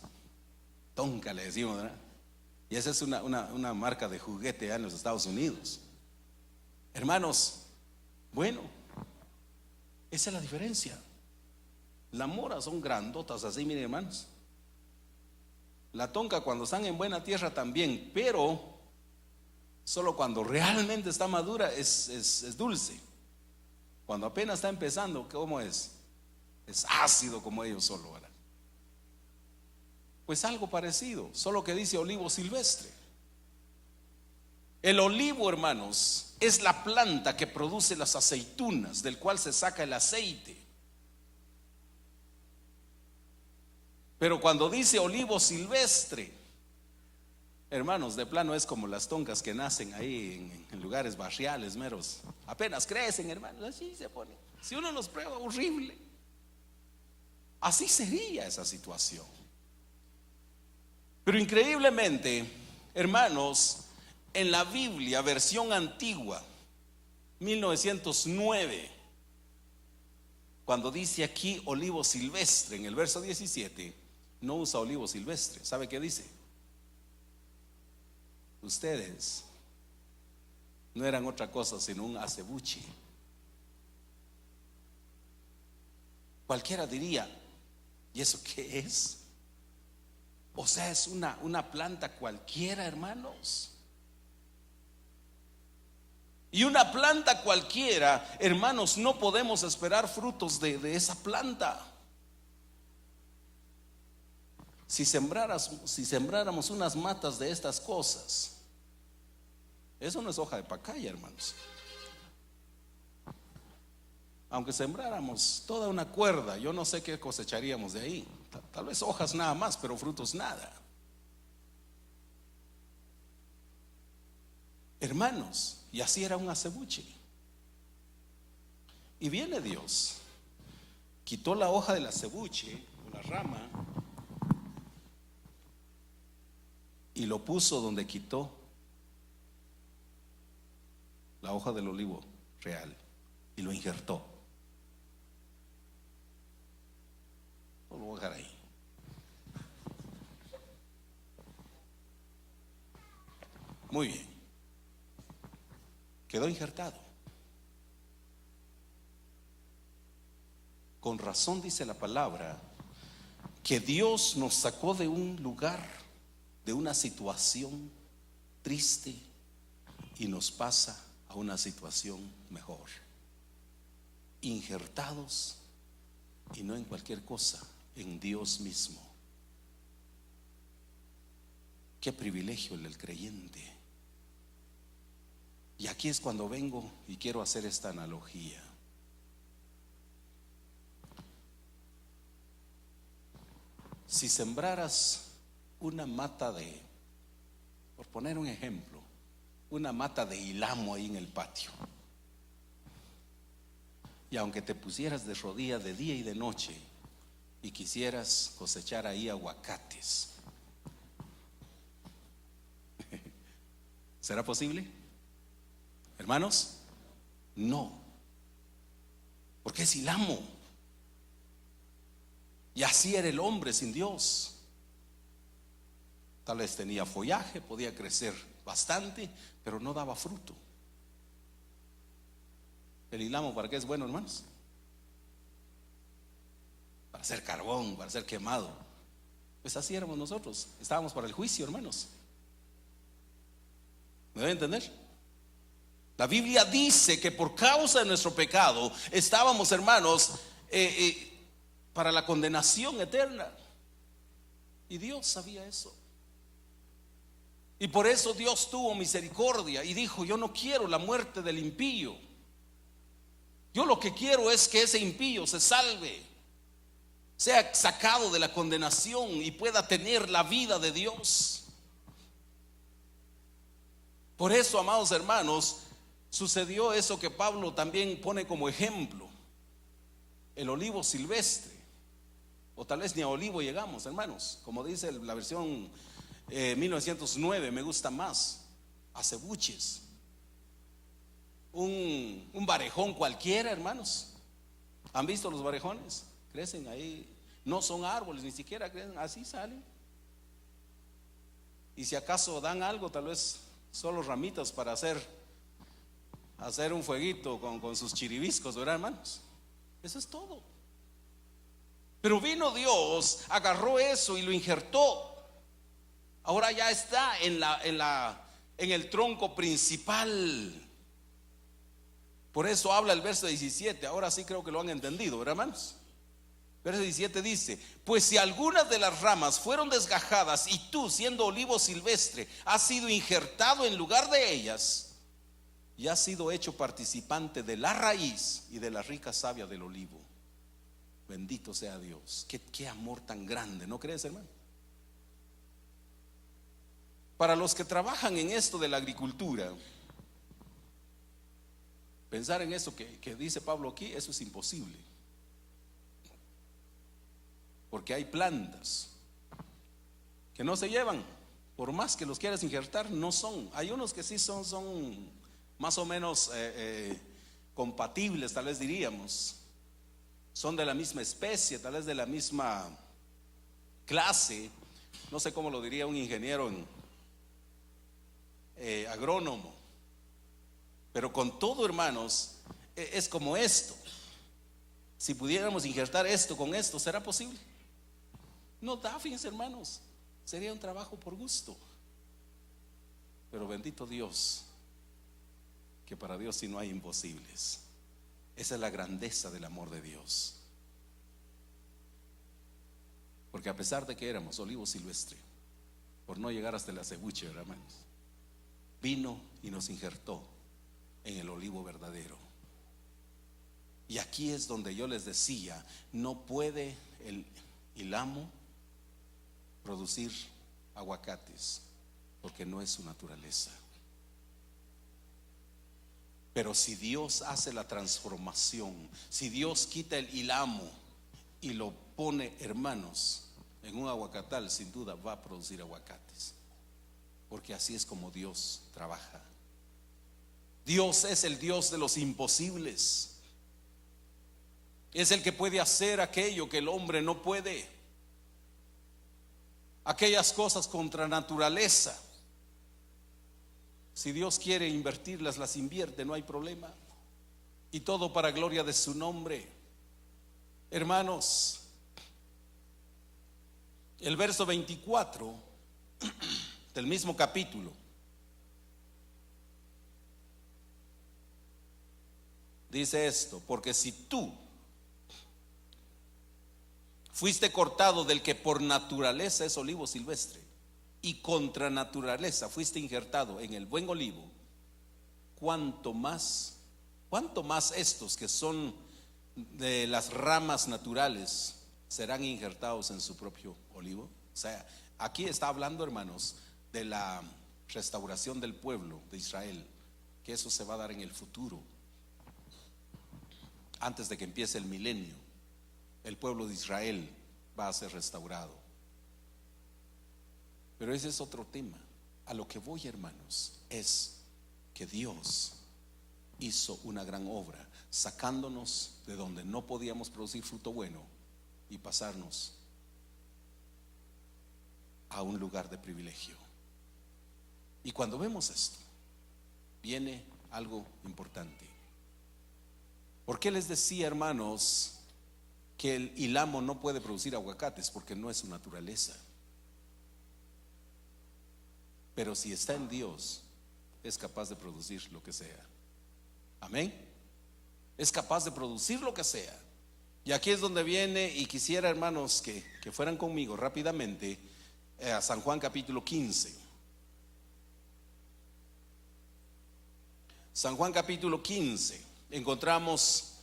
Tonka le decimos, ¿verdad? Y esa es una marca de juguete allá en los Estados Unidos. Hermanos, bueno, esa es la diferencia. Las moras son grandotas así, miren, hermanos. La tonka cuando están en buena tierra también, pero solo cuando realmente está madura es dulce. Cuando apenas está empezando, ¿cómo es? Es ácido como ellos solo, ¿verdad? Pues algo parecido, solo que dice olivo silvestre. El olivo, hermanos, es la planta que produce las aceitunas, del cual se saca el aceite. Pero cuando dice olivo silvestre, hermanos, de plano es como las toncas que nacen ahí en lugares barriales meros. Apenas crecen, hermanos, así se ponen. Si uno los prueba, horrible. Así sería esa situación. Pero increíblemente, hermanos, en la Biblia, versión antigua, 1909, cuando dice aquí olivo silvestre, en el verso 17, no usa olivo silvestre. ¿Sabe qué dice? Ustedes no eran otra cosa sino un acebuche. Cualquiera diría, ¿y eso qué es? O sea, es una planta cualquiera, hermanos. Y una planta cualquiera, hermanos, no podemos esperar frutos de esa planta. Si sembráramos unas matas de estas cosas, eso no es hoja de pacaya, hermanos. Aunque sembráramos toda una cuerda, yo no sé qué cosecharíamos de ahí. Tal vez hojas nada más, pero frutos nada. Hermanos, y así era un acebuche. Y viene Dios, quitó la hoja del acebuche, o la rama, y lo puso donde quitó la hoja del olivo real, y lo injertó. Lo voy a dejar ahí. Muy bien. Quedó injertado. Con razón dice la palabra que Dios nos sacó de un lugar, de una situación triste, y nos pasa a una situación mejor. Injertados, y no en cualquier cosa, en Dios mismo. Qué privilegio el del creyente. Y aquí es cuando vengo y quiero hacer esta analogía. Si sembraras una mata por poner un ejemplo, una mata de ilamo ahí en el patio, y aunque te pusieras de rodilla de día y de noche y quisieras cosechar ahí aguacates, ¿será posible? Hermanos, no, porque es ilamo. Y así era el hombre sin Dios. Tal vez tenía follaje, podía crecer bastante, pero no daba fruto. El ilamo, ¿para qué es bueno, hermanos? Para hacer carbón, para ser quemado. Pues así éramos nosotros. Estábamos para el juicio, hermanos. ¿Me deben entender? La Biblia dice que por causa de nuestro pecado estábamos, hermanos, para la condenación eterna. Y Dios sabía eso. Y por eso Dios tuvo misericordia y dijo: yo no quiero la muerte del impío. Yo lo que quiero es que ese impío se salve, sea sacado de la condenación y pueda tener la vida de Dios. Por eso, amados hermanos, sucedió eso que Pablo también pone como ejemplo: el olivo silvestre. O tal vez ni a olivo llegamos, hermanos. Como dice la versión 1909, me gusta más: acebuches. Un barejón cualquiera, hermanos. ¿Han visto los barejones? Crecen ahí, no son árboles, ni siquiera crecen, así salen. Y si acaso dan algo, tal vez solo ramitas para hacer un fueguito con sus chiribiscos, ¿verdad, hermanos? Eso es todo. Pero vino Dios, agarró eso y lo injertó. Ahora ya está en el tronco principal. Por eso habla el verso 17. Ahora sí creo que lo han entendido, ¿verdad, hermanos? Verso 17 dice: pues si algunas de las ramas fueron desgajadas y tú, siendo olivo silvestre, has sido injertado en lugar de ellas y has sido hecho participante de la raíz y de la rica savia del olivo. Bendito sea Dios. Qué amor tan grande, ¿no crees, hermano? Para los que trabajan en esto de la agricultura, pensar en eso que dice Pablo aquí, eso es imposible. Porque hay plantas que no se llevan, por más que los quieras injertar, no son. Hay unos que sí son más o menos compatibles, tal vez diríamos. Son de la misma especie, tal vez de la misma clase. No sé cómo lo diría un ingeniero agrónomo. Pero con todo, hermanos, es como esto. Si pudiéramos injertar esto con esto, ¿será posible? No da, fíjense, hermanos. Sería un trabajo por gusto. Pero bendito Dios, que para Dios sí no hay imposibles. Esa es la grandeza del amor de Dios. Porque a pesar de que éramos olivo silvestre, por no llegar hasta el acebuche, hermanos, vino y nos injertó en el olivo verdadero. Y aquí es donde yo les decía: no puede el ilamo producir aguacates porque no es su naturaleza. Pero si Dios hace la transformación, si Dios quita el ilamo y lo pone, hermanos, en un aguacatal, sin duda va a producir aguacates, porque así es como Dios trabaja. Dios es el Dios de los imposibles. Es el que puede hacer aquello que el hombre no puede. Aquellas cosas contra naturaleza, si Dios quiere invertirlas, las invierte, no hay problema. Y todo para gloria de su nombre. Hermanos, el verso 24 del mismo capítulo dice esto: porque si tú fuiste cortado del que por naturaleza es olivo silvestre, y contra naturaleza fuiste injertado en el buen olivo, cuánto más estos que son de las ramas naturales serán injertados en su propio olivo. O sea, aquí está hablando, hermanos, de la restauración del pueblo de Israel, que eso se va a dar en el futuro, antes de que empiece el milenio. El pueblo de Israel va a ser restaurado. Pero ese es otro tema. A lo que voy, hermanos, es que Dios hizo una gran obra, sacándonos de donde no podíamos producir fruto bueno y pasarnos a un lugar de privilegio. Y cuando vemos esto, viene algo importante. ¿Por qué les decía, hermanos, que el Ilamo no puede producir aguacates? Porque no es su naturaleza. Pero si está en Dios, es capaz de producir lo que sea. Amén. Es capaz de producir lo que sea. Y aquí es donde viene, y quisiera, hermanos, que fueran conmigo rápidamente a San Juan capítulo 15. San Juan capítulo 15. Encontramos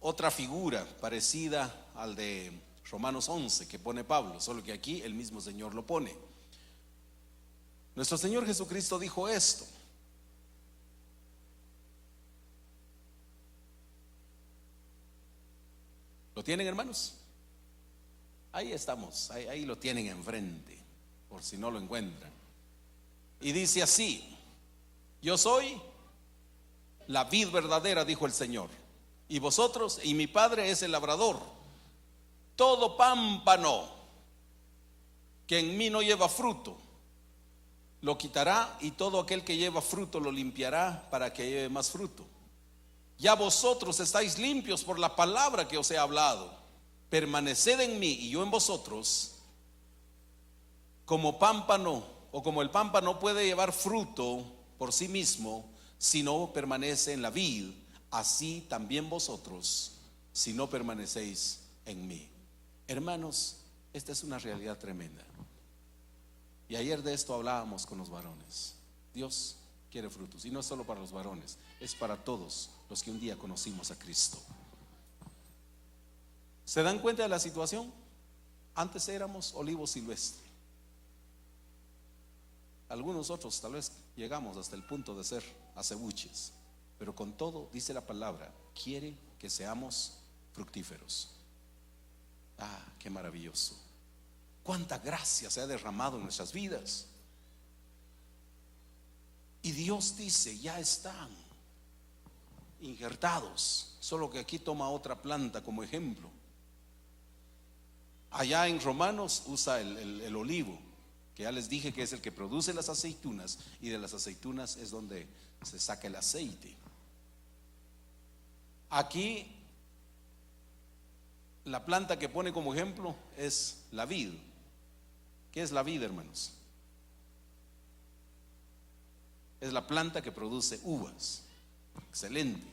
otra figura parecida al de Romanos 11 que pone Pablo, solo que aquí el mismo Señor lo pone. Nuestro Señor Jesucristo dijo esto: ¿lo tienen, hermanos? Ahí estamos, ahí lo tienen enfrente, por si no lo encuentran. Y dice así: yo soy la vid verdadera, dijo el Señor, y vosotros, y mi Padre es el labrador. Todo pámpano que en mí no lleva fruto lo quitará, y todo aquel que lleva fruto lo limpiará para que lleve más fruto. Ya vosotros estáis limpios por la palabra que os he hablado. Permaneced en mí y yo en vosotros. Como pámpano, o como el pámpano puede llevar fruto por sí mismo si no permanece en la vid, así también vosotros si no permanecéis en mí. Hermanos, esta es una realidad tremenda. Y ayer de esto hablábamos con los varones. Dios quiere frutos, y no es solo para los varones, es para todos los que un día conocimos a Cristo. ¿Se dan cuenta de la situación? Antes éramos olivo silvestre. Algunos otros tal vez llegamos hasta el punto de ser acebuches, pero con todo, dice la palabra, quiere que seamos fructíferos. Ah, qué maravilloso. Cuánta gracia se ha derramado en nuestras vidas. Y Dios dice, ya están injertados, solo que aquí toma otra planta como ejemplo. Allá en Romanos usa el olivo, que ya les dije que es el que produce las aceitunas, y de las aceitunas es donde se saca el aceite. Aquí la planta que pone como ejemplo es la vid. ¿Qué es la vid, hermanos? Es la planta que produce uvas. Excelente.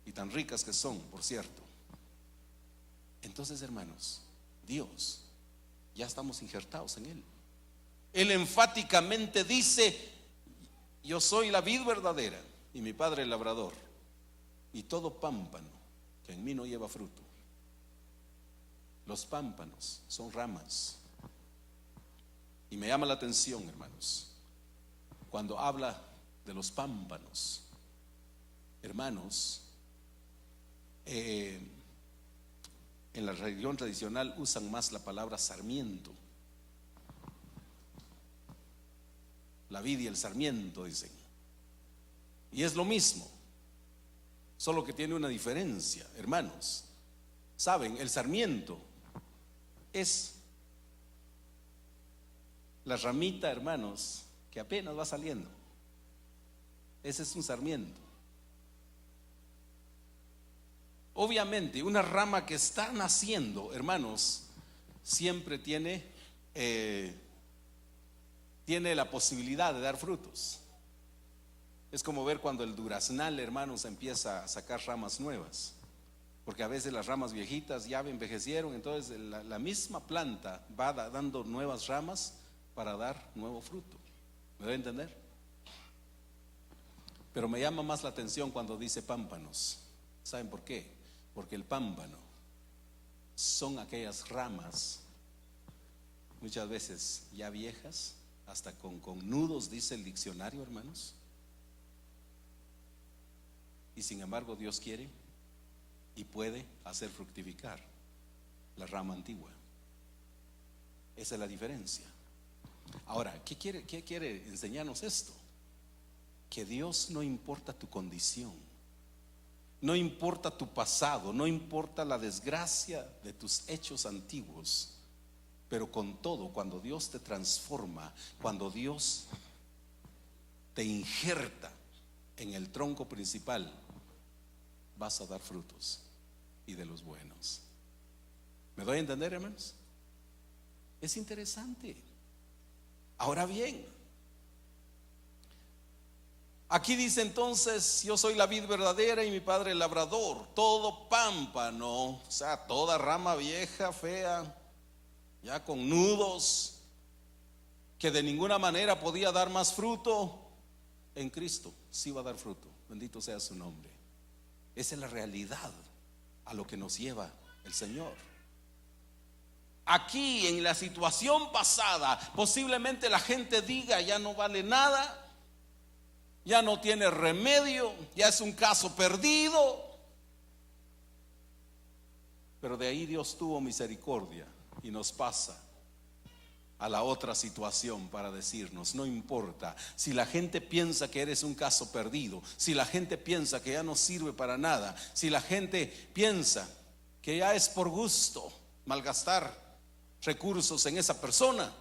Y tan ricas que son, por cierto. Entonces, hermanos, Dios, ya estamos injertados en Él. Él enfáticamente dice: yo soy la vid verdadera y mi Padre el labrador, y todo pámpano que en mí no lleva fruto. Los pámpanos son ramas. Y me llama la atención, hermanos, cuando habla de los pámpanos. Hermanos, en la religión tradicional usan más la palabra sarmiento. La vid y el sarmiento, dicen. Y es lo mismo, solo que tiene una diferencia, hermanos. Saben, el sarmiento es la ramita, hermanos, que apenas va saliendo. Ese es un sarmiento. Obviamente, una rama que está naciendo, hermanos, siempre tiene la posibilidad de dar frutos. Es como ver cuando el duraznal, hermanos, empieza a sacar ramas nuevas, porque a veces las ramas viejitas ya envejecieron, entonces la misma planta va dando nuevas ramas para dar nuevo fruto. ¿Me debe entender? Pero me llama más la atención cuando dice pámpanos. ¿Saben por qué? Porque el pámpano son aquellas ramas, muchas veces ya viejas, hasta con nudos, dice el diccionario, hermanos. Y sin embargo Dios quiere y puede hacer fructificar la rama antigua. Esa es la diferencia. Ahora, ¿qué quiere enseñarnos esto? Que Dios no importa tu condición, no importa tu pasado, no importa la desgracia de tus hechos antiguos. Pero con todo, cuando Dios te transforma, cuando Dios te injerta en el tronco principal, vas a dar frutos, y de los buenos. ¿Me doy a entender, hermanos? Es interesante. Ahora bien, aquí dice entonces: yo soy la vid verdadera y mi padre el labrador. Todo pámpano, o sea, toda rama vieja, fea, ya con nudos, que de ninguna manera podía dar más fruto, en Cristo sí va a dar fruto. Bendito sea su nombre. Esa es la realidad a lo que nos lleva el Señor. Aquí, en la situación pasada, posiblemente la gente diga: ya no vale nada, ya no tiene remedio, ya es un caso perdido. Pero de ahí Dios tuvo misericordia y nos pasa a la otra situación para decirnos: no importa si la gente piensa que eres un caso perdido, si la gente piensa que ya no sirve para nada, si la gente piensa que ya es por gusto malgastar recursos en esa persona,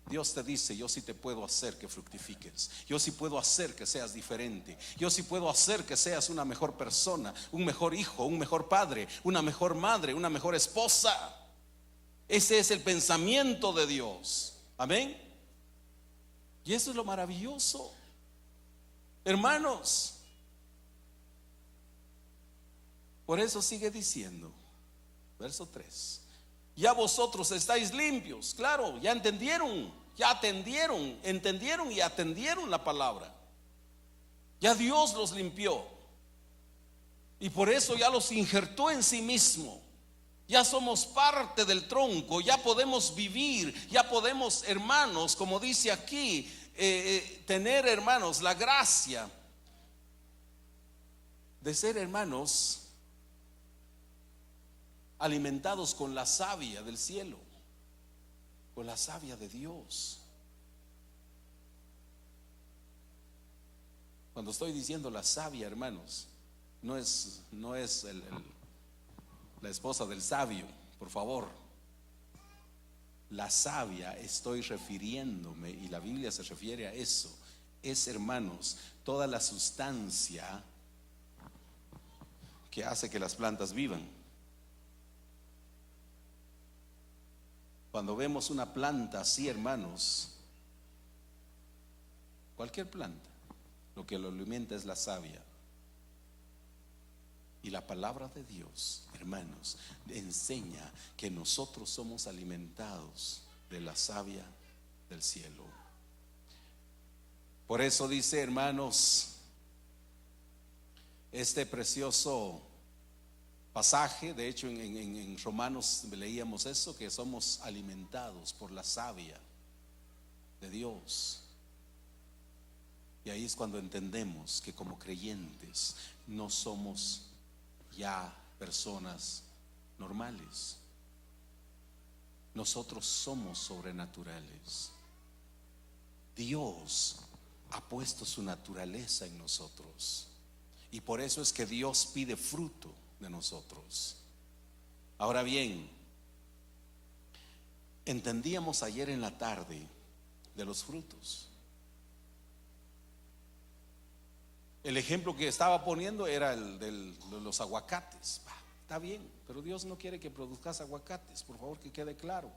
Dios te dice: yo sí te puedo hacer que fructifiques, yo sí puedo hacer que seas diferente, yo sí puedo hacer que seas una mejor persona, un mejor hijo, un mejor padre, una mejor madre, una mejor esposa. Ese es el pensamiento de Dios. Amén. Y eso es lo maravilloso, hermanos. Por eso sigue diciendo, verso 3: ya vosotros estáis limpios. Claro, ya entendieron, entendieron y atendieron la palabra. Ya Dios los limpió, y por eso ya los injertó en sí mismo. Ya somos parte del tronco, ya podemos vivir, ya podemos, hermanos, como dice aquí, tener, hermanos, la gracia de ser, hermanos, alimentados con la savia del cielo, con la savia de Dios. Cuando estoy diciendo la savia, hermanos, no es la esposa del sabio, por favor. La savia, estoy refiriéndome, y la Biblia se refiere a eso, es, hermanos, toda la sustancia que hace que las plantas vivan. Cuando vemos una planta así, hermanos, cualquier planta, lo que lo alimenta es la savia. Y la palabra de Dios, hermanos, enseña que nosotros somos alimentados de la savia del cielo. Por eso dice, hermanos, este precioso pasaje, de hecho en Romanos leíamos eso, que somos alimentados por la savia de Dios. Y ahí es cuando entendemos que como creyentes no somos ya personas normales. Nosotros somos sobrenaturales. Dios ha puesto su naturaleza en nosotros, y por eso es que Dios pide fruto de nosotros. Ahora bien, entendíamos ayer en la tarde de los frutos. El ejemplo que estaba poniendo era el de los aguacates. Está bien, pero Dios no quiere que produzcas aguacates, por favor, que quede claro.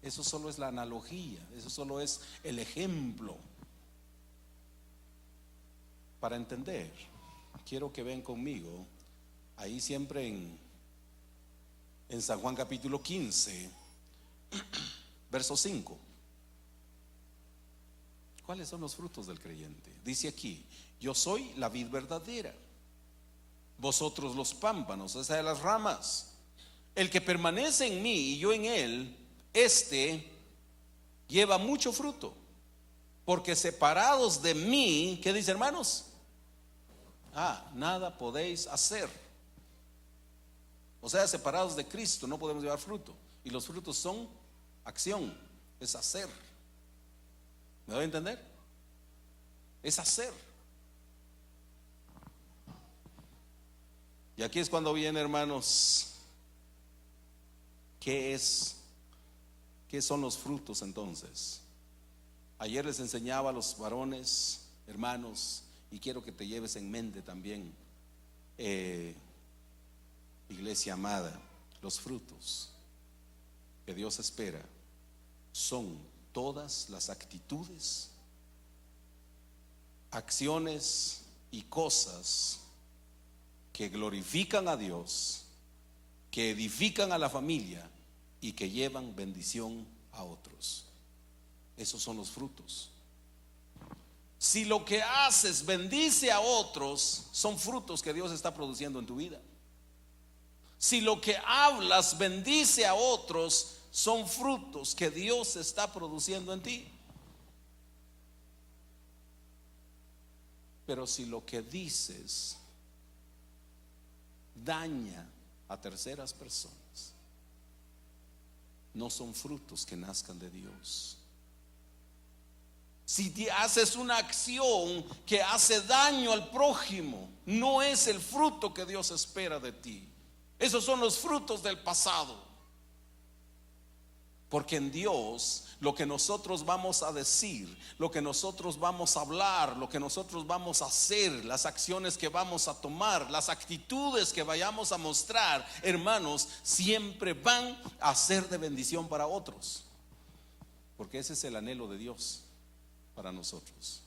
Eso solo es la analogía, eso solo es el ejemplo. Para entender, quiero que vean conmigo ahí siempre en San Juan capítulo 15, verso 5. ¿Cuáles son los frutos del creyente? Dice aquí: yo soy la vid verdadera, vosotros los pámpanos, esa de las ramas. El que permanece en mí y yo en él, este lleva mucho fruto, porque separados de mí, ¿qué dice, hermanos? Nada podéis hacer. O sea, separados de Cristo no podemos llevar fruto. Y los frutos son acción, es hacer. ¿Me doy a entender? Es hacer. Y aquí es cuando viene, hermanos, ¿qué es ¿Qué son los frutos entonces? Ayer les enseñaba a los varones, hermanos, y quiero que te lleves en mente también, iglesia amada, los frutos que Dios espera son todas las actitudes, acciones y cosas que glorifican a Dios, que edifican a la familia y que llevan bendición a otros. Esos son los frutos. Si lo que haces bendice a otros, son frutos que Dios está produciendo en tu vida. Si lo que hablas bendice a otros, son frutos que Dios está produciendo en ti. Pero si lo que dices daña a terceras personas, no son frutos que nazcan de Dios. Si haces una acción que hace daño al prójimo, no es el fruto que Dios espera de ti. Esos son los frutos del pasado. Porque en Dios lo que nosotros vamos a decir, lo que nosotros vamos a hablar, lo que nosotros vamos a hacer, las acciones que vamos a tomar, las actitudes que vayamos a mostrar, hermanos, siempre van a ser de bendición para otros. Porque ese es el anhelo de Dios para nosotros.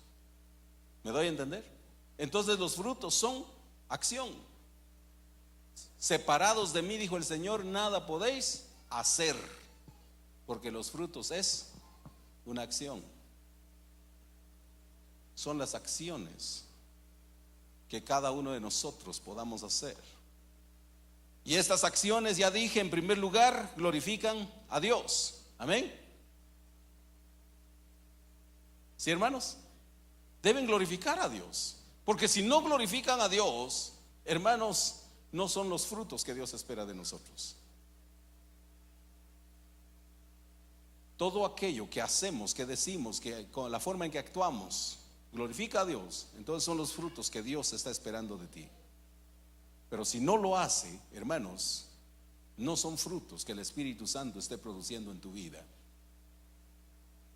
¿Me doy a entender? Entonces los frutos son acción. Separados de mí, dijo el Señor, nada podéis hacer. Porque los frutos es una acción. Son las acciones que cada uno de nosotros podamos hacer. Y estas acciones, ya dije, en primer lugar, glorifican a Dios. Amén. ¿Sí, hermanos? Deben glorificar a Dios. Porque si no glorifican a Dios, hermanos, no son los frutos que Dios espera de nosotros. Todo aquello que hacemos, que decimos, que con la forma en que actuamos glorifica a Dios, entonces son los frutos que Dios está esperando de ti. Pero si no lo hace, hermanos, no son frutos que el Espíritu Santo esté produciendo en tu vida.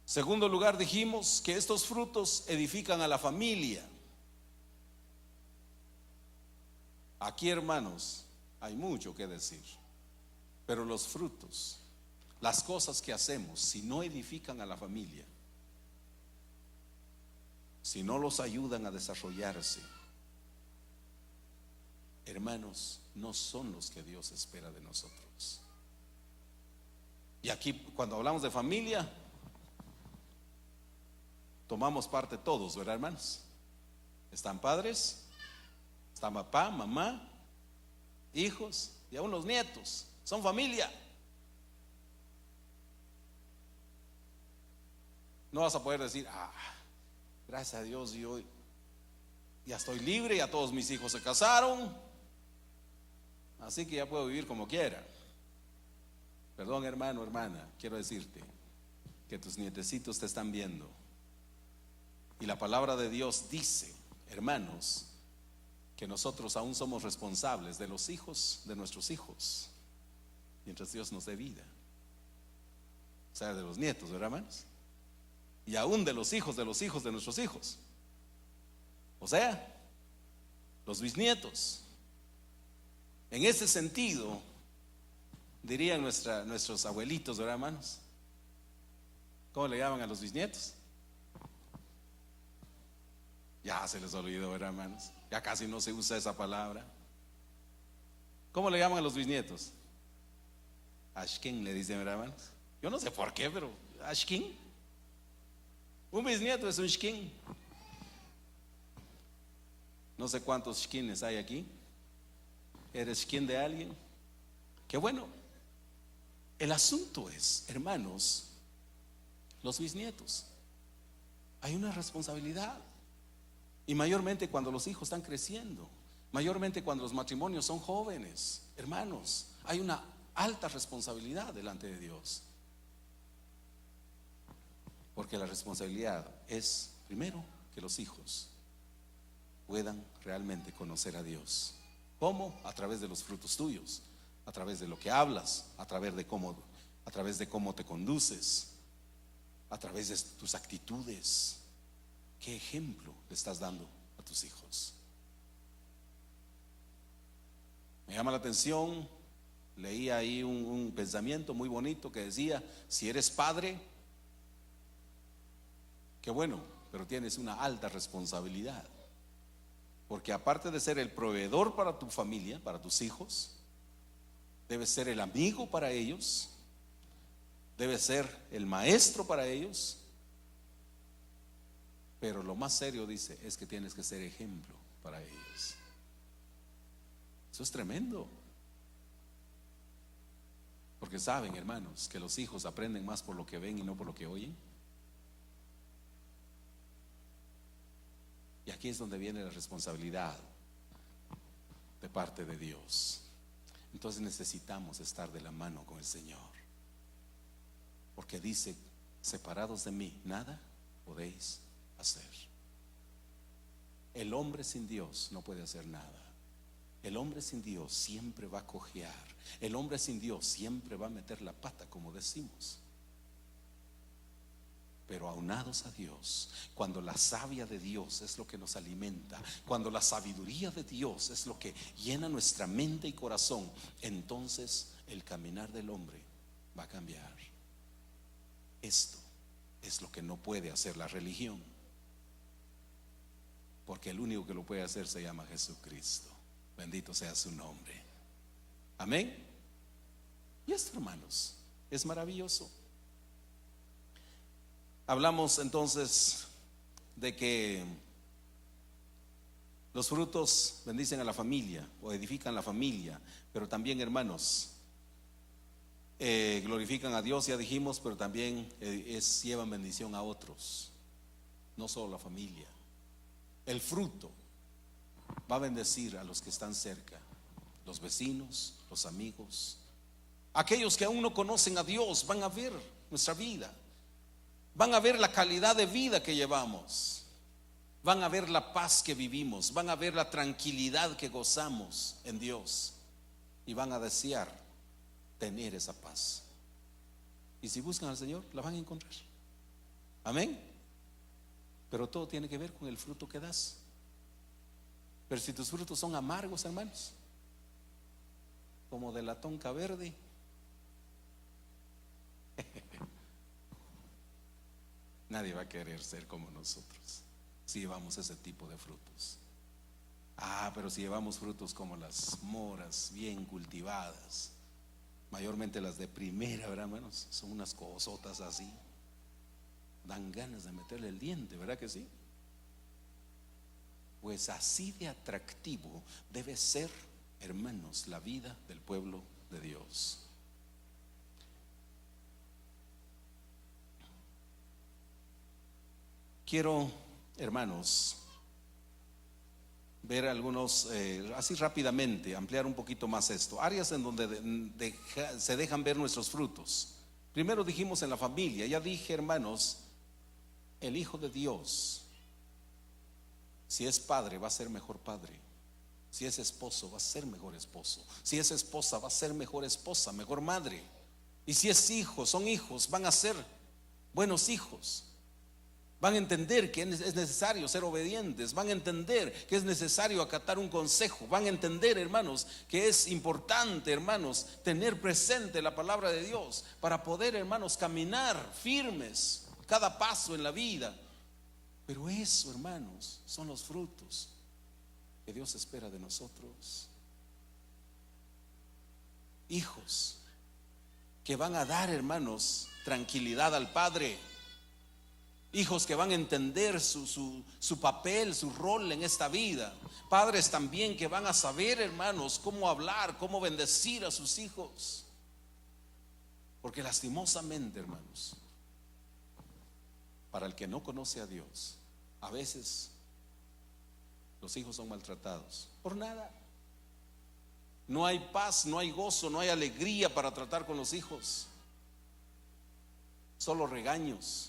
Segundo lugar, dijimos que estos frutos edifican a la familia. Aquí, hermanos, hay mucho que decir, pero los frutos, las cosas que hacemos, si no edifican a la familia, si no los ayudan a desarrollarse, hermanos, no son los que Dios espera de nosotros. Y aquí, cuando hablamos de familia, tomamos parte todos, ¿verdad, hermanos? Están padres, están papá, mamá, hijos y aún los nietos, son familia. No vas a poder decir, gracias a Dios yo ya estoy libre, ya todos mis hijos se casaron, así que ya puedo vivir como quiera. Perdón, hermano, hermana, quiero decirte que tus nietecitos te están viendo. Y la palabra de Dios dice, hermanos, que nosotros aún somos responsables de los hijos de nuestros hijos, mientras Dios nos dé vida. O sea, de los nietos, ¿verdad, hermanos? Y aún de los hijos de los hijos de nuestros hijos. O sea, los bisnietos. En ese sentido, dirían nuestros abuelitos, ¿verdad, hermanos? ¿Cómo le llaman a los bisnietos? Ya se les olvidó, ¿verdad, hermanos? Ya casi no se usa esa palabra. ¿Cómo le llaman a los bisnietos? Ashkin le dicen, ¿verdad, hermanos? Yo no sé por qué, pero Ashkin. Un bisnieto es un shkin. No sé cuántos shkines hay aquí. ¿Eres shkin de alguien? Qué bueno. El asunto es, hermanos, los bisnietos. Hay una responsabilidad. Y mayormente cuando los hijos están creciendo, mayormente cuando los matrimonios son jóvenes, hermanos, hay una alta responsabilidad delante de Dios. Porque la responsabilidad es, primero, que los hijos puedan realmente conocer a Dios. ¿Cómo? A través de los frutos tuyos, a través de lo que hablas, a través de cómo a través de cómo te conduces, a través de tus actitudes. ¿Qué ejemplo le estás dando a tus hijos? Me llama la atención, leí ahí un pensamiento muy bonito que decía: si eres padre, qué bueno, pero tienes una alta responsabilidad, porque aparte de ser el proveedor para tu familia, para tus hijos, debes ser el amigo para ellos, debes ser el maestro para ellos, pero lo más serio, dice, es que tienes que ser ejemplo para ellos. Eso es tremendo, porque saben, hermanos, que los hijos aprenden más por lo que ven y no por lo que oyen. Y aquí es donde viene la responsabilidad de parte de Dios. Entonces necesitamos estar de la mano con el Señor, porque dice: separados de mí nada podéis hacer. El hombre sin Dios no puede hacer nada. El hombre sin Dios siempre va a cojear. El hombre sin Dios siempre va a meter la pata, como decimos. Pero aunados a Dios, cuando la savia de Dios es lo que nos alimenta, cuando la sabiduría de Dios es lo que llena nuestra mente y corazón, entonces el caminar del hombre va a cambiar. Esto es lo que no puede hacer la religión, porque el único que lo puede hacer se llama Jesucristo. Bendito sea su nombre. Amén. Y esto, hermanos, es maravilloso. Hablamos entonces de que los frutos bendicen a la familia o edifican la familia, pero también, hermanos, glorifican a Dios, ya dijimos, pero también llevan bendición a otros, no solo a la familia. El fruto va a bendecir a los que están cerca, los vecinos, los amigos, aquellos que aún no conocen a Dios. Van a ver nuestra vida, van a ver la calidad de vida que llevamos, van a ver la paz que vivimos, van a ver la tranquilidad que gozamos en Dios, y van a desear tener esa paz. Y si buscan al Señor, la van a encontrar. Amén. Pero todo tiene que ver con el fruto que das. Pero si tus frutos son amargos, hermanos, como de la tonca verde, nadie va a querer ser como nosotros si llevamos ese tipo de frutos. Pero si llevamos frutos como las moras bien cultivadas, mayormente las de primera, ¿verdad, hermanos? Son unas cosotas así, dan ganas de meterle el diente, ¿verdad que sí? Pues así de atractivo debe ser, hermanos, la vida del pueblo de Dios. Quiero, hermanos, ver algunos, así rápidamente, ampliar un poquito más esto. Áreas en donde se dejan ver nuestros frutos. Primero dijimos en la familia. Ya dije, hermanos, el Hijo de Dios, si es padre, va a ser mejor padre. Si es esposo, va a ser mejor esposo. Si es esposa, va a ser mejor esposa, mejor madre. Y si es hijo, son hijos, van a ser buenos hijos. Van a entender que es necesario ser obedientes. Van a entender que es necesario acatar un consejo. Van a entender, hermanos, que es importante, hermanos, tener presente la palabra de Dios para poder, hermanos, caminar firmes cada paso en la vida. Pero eso, hermanos, son los frutos que Dios espera de nosotros. Hijos que van a dar, hermanos, tranquilidad al Padre. Hijos que van a entender su papel, su rol en esta vida. Padres también que van a saber, hermanos, cómo hablar, cómo bendecir a sus hijos. Porque lastimosamente, hermanos, para el que no conoce a Dios, a veces los hijos son maltratados por nada. No hay paz, no hay gozo, no hay alegría para tratar con los hijos. Solo regaños.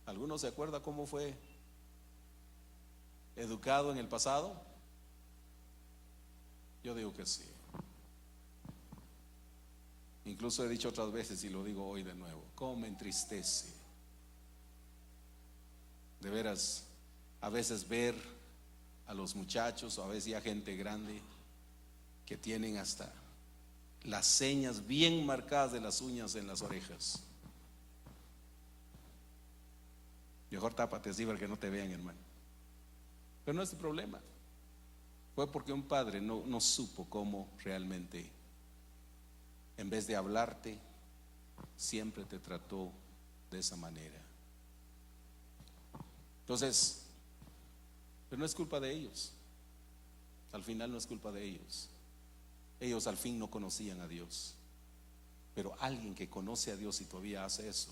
¿Alguno se acuerda cómo fue educado en el pasado? Yo digo que sí. Incluso he dicho otras veces y lo digo hoy de nuevo, cómo me entristece de veras a veces ver a los muchachos o a veces ya gente grande que tienen hasta las señas bien marcadas de las uñas en las orejas. Mejor tápate así para que no te vean, hermano. Pero no es el problema. Fue porque un padre no supo cómo realmente, en vez de hablarte, siempre te trató de esa manera. Entonces, pero no es culpa de ellos. Al final no es culpa de ellos. Ellos al fin no conocían a Dios. Pero alguien que conoce a Dios y todavía hace eso,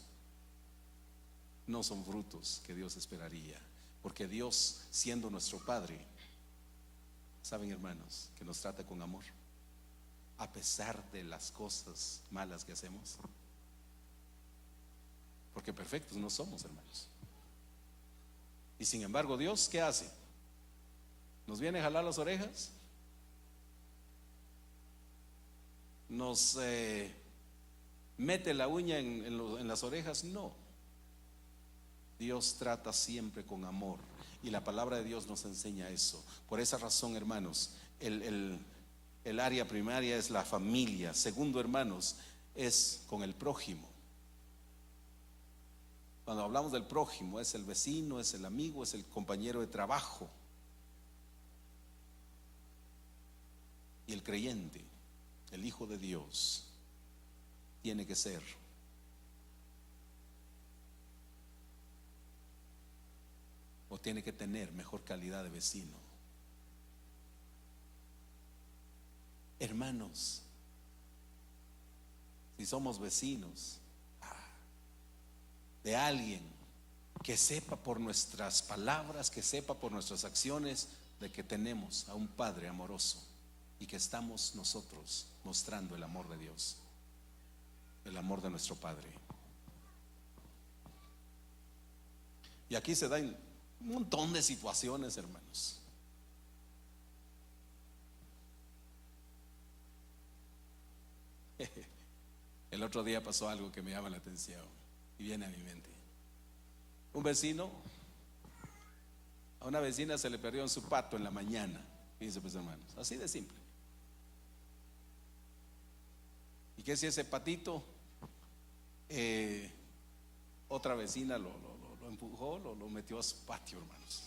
no son frutos que Dios esperaría. Porque Dios, siendo nuestro Padre, saben, hermanos, que nos trata con amor a pesar de las cosas malas que hacemos. Porque perfectos no somos, hermanos. Y sin embargo, Dios, ¿qué hace? ¿Nos viene a jalar las orejas? ¿Nos mete la uña en las orejas? No. Dios trata siempre con amor. Y la palabra de Dios nos enseña eso. Por esa razón, hermanos, el área primaria es la familia. Segundo, hermanos, es con el prójimo. Cuando hablamos del prójimo, es el vecino, es el amigo, es el compañero de trabajo. Y el creyente, el hijo de Dios, tiene que ser o tiene que tener mejor calidad de vecino. Hermanos, si somos vecinos de alguien que sepa por nuestras palabras, que sepa por nuestras acciones de que tenemos a un Padre amoroso y que estamos nosotros mostrando el amor de Dios, el amor de nuestro Padre. Y aquí se dan un montón de situaciones, hermanos. El otro día pasó algo que me llama la atención y viene a mi mente. Un vecino, a una vecina se le perdió su pato en la mañana. Fíjense, pues, hermanos, así de simple. ¿Y qué si ese patito, otra vecina lo empujó, lo metió a su patio, hermanos?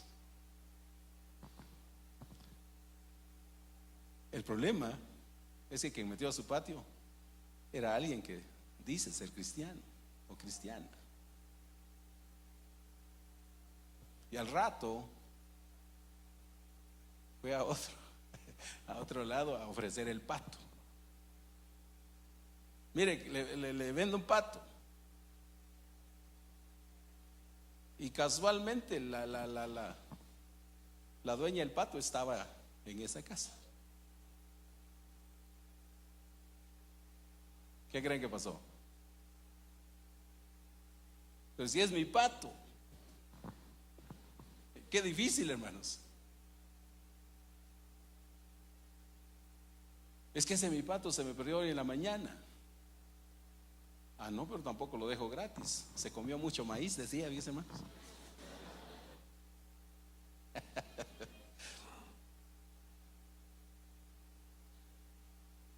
El problema es que quien metió a su patio era alguien que dice ser cristiano o cristiana. Y al rato fue a otro lado a ofrecer el pato. Mire, le vendo un pato. Y casualmente la dueña del pato estaba en esa casa. ¿Qué creen que pasó? Pero si es mi pato. Qué difícil, hermanos. Es que ese mi pato se me perdió hoy en la mañana. Ah, no, pero tampoco lo dejo gratis. Se comió mucho maíz, decía, ¿viste, hermanos?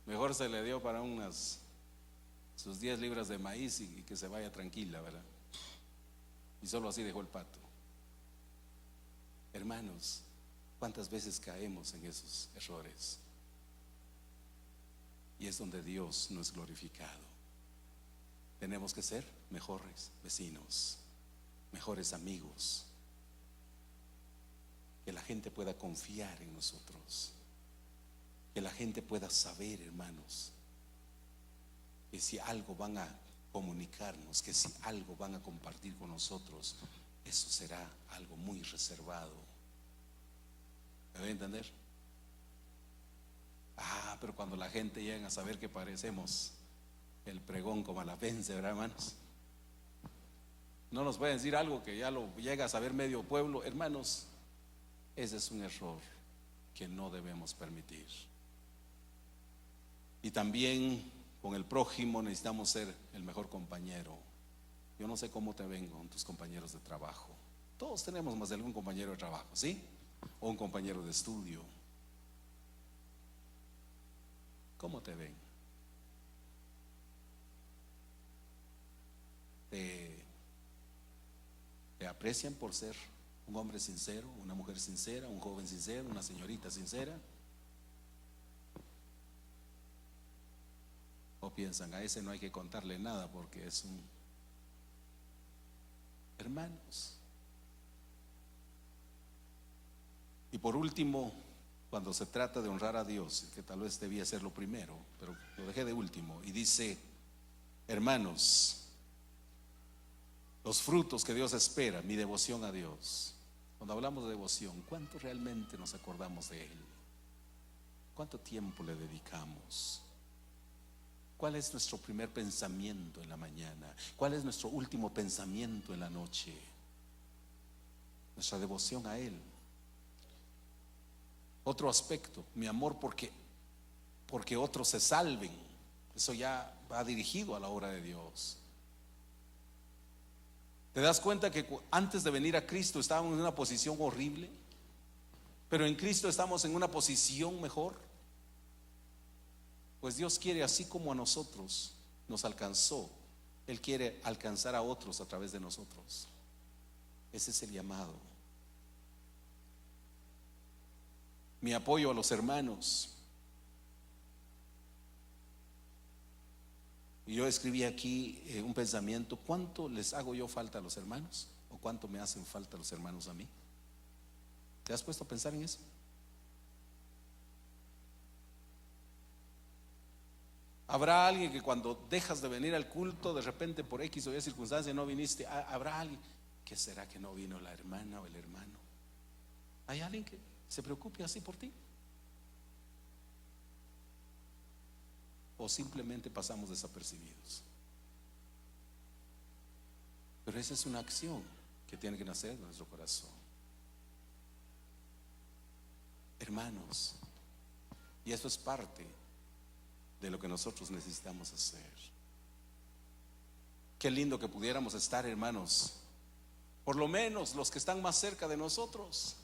Mejor se le dio para sus 10 libras de maíz y que se vaya tranquila, ¿verdad? Y solo así dejó el pato. Hermanos, ¿cuántas veces caemos en esos errores? Y es donde Dios no es glorificado. Tenemos que ser mejores vecinos, mejores amigos, que la gente pueda confiar en nosotros, que la gente pueda saber, hermanos, que si algo van a comunicarnos, que si algo van a compartir con nosotros, eso será algo muy reservado. ¿Me voy a entender? Pero cuando la gente llega a saber que parecemos el pregón como alapense, ¿verdad, hermanos? No nos pueden decir algo que ya lo llega a saber medio pueblo. Hermanos, ese es un error que no debemos permitir. Y también Con el prójimo necesitamos ser el mejor compañero. Yo no sé cómo te ven con tus compañeros de trabajo. Todos tenemos más de algún compañero de trabajo, ¿sí? O un compañero de estudio. ¿Cómo te ven? ¿Te aprecian por ser un hombre sincero, una mujer sincera, un joven sincero, una señorita sincera? ¿O piensan, a ese no hay que contarle nada porque es un... Hermanos. Y por último, cuando se trata de honrar a Dios, que tal vez debía ser lo primero, pero lo dejé de último, y dice, hermanos, los frutos que Dios espera, mi devoción a Dios. Cuando hablamos de devoción, ¿cuánto realmente nos acordamos de Él? ¿Cuánto tiempo le dedicamos? ¿Cuál es nuestro primer pensamiento en la mañana? ¿Cuál es nuestro último pensamiento en la noche? Nuestra devoción a Él. Otro aspecto, mi amor porque otros se salven. Eso ya va dirigido a la obra de Dios. ¿Te das cuenta que antes de venir a Cristo estábamos en una posición horrible? Pero en Cristo estamos en una posición mejor. Pues Dios quiere, así como a nosotros nos alcanzó, Él quiere alcanzar a otros a través de nosotros. Ese es el llamado. Mi apoyo a los hermanos. Y yo escribí aquí un pensamiento: ¿cuánto les hago yo falta a los hermanos? ¿O cuánto me hacen falta los hermanos a mí? ¿Te has puesto a pensar en eso? Habrá alguien que cuando dejas de venir al culto, de repente por X o Y circunstancia no viniste. Habrá alguien, ¿qué será que no vino la hermana o el hermano? ¿Hay alguien que se preocupe así por ti? ¿O simplemente pasamos desapercibidos? Pero esa es una acción que tiene que nacer de nuestro corazón. Hermanos, y eso es parte de lo que nosotros necesitamos hacer. Qué lindo que pudiéramos estar, hermanos, por lo menos los que están más cerca de nosotros,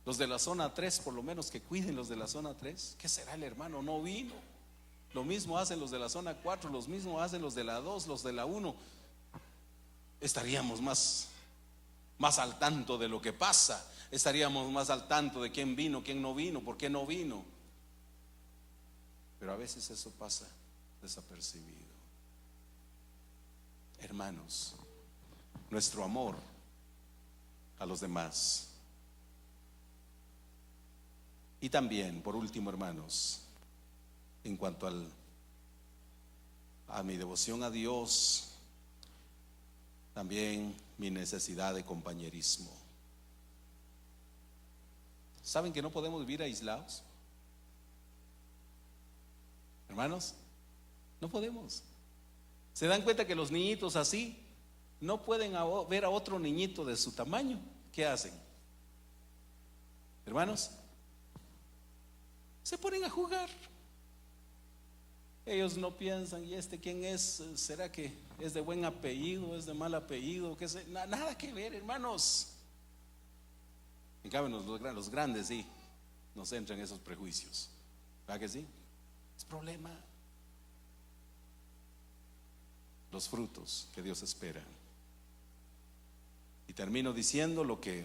los de la zona 3, por lo menos que cuiden los de la zona 3. ¿Qué será el hermano? No vino. Lo mismo hacen los de la zona 4, lo mismo hacen los de la 2, los de la 1. Estaríamos más al tanto de lo que pasa. Estaríamos más al tanto de quién vino, quién no vino, por qué no vino. Pero a veces eso pasa desapercibido. Hermanos, nuestro amor a los demás. Y también, por último, hermanos, en cuanto a mi devoción a Dios, también mi necesidad de compañerismo. ¿Saben que no podemos vivir aislados? Hermanos, no podemos. ¿Se dan cuenta que los niñitos así no pueden ver a otro niñito de su tamaño? ¿Qué hacen? Hermanos, se ponen a jugar. Ellos no piensan, ¿y este quién es? ¿Será que es de buen apellido? ¿Es de mal apellido? ¿Qué sé? Nada que ver, hermanos. En cambio, los grandes sí nos entran esos prejuicios. ¿Verdad que sí? Es problema. Los frutos que Dios espera. Y termino diciendo lo que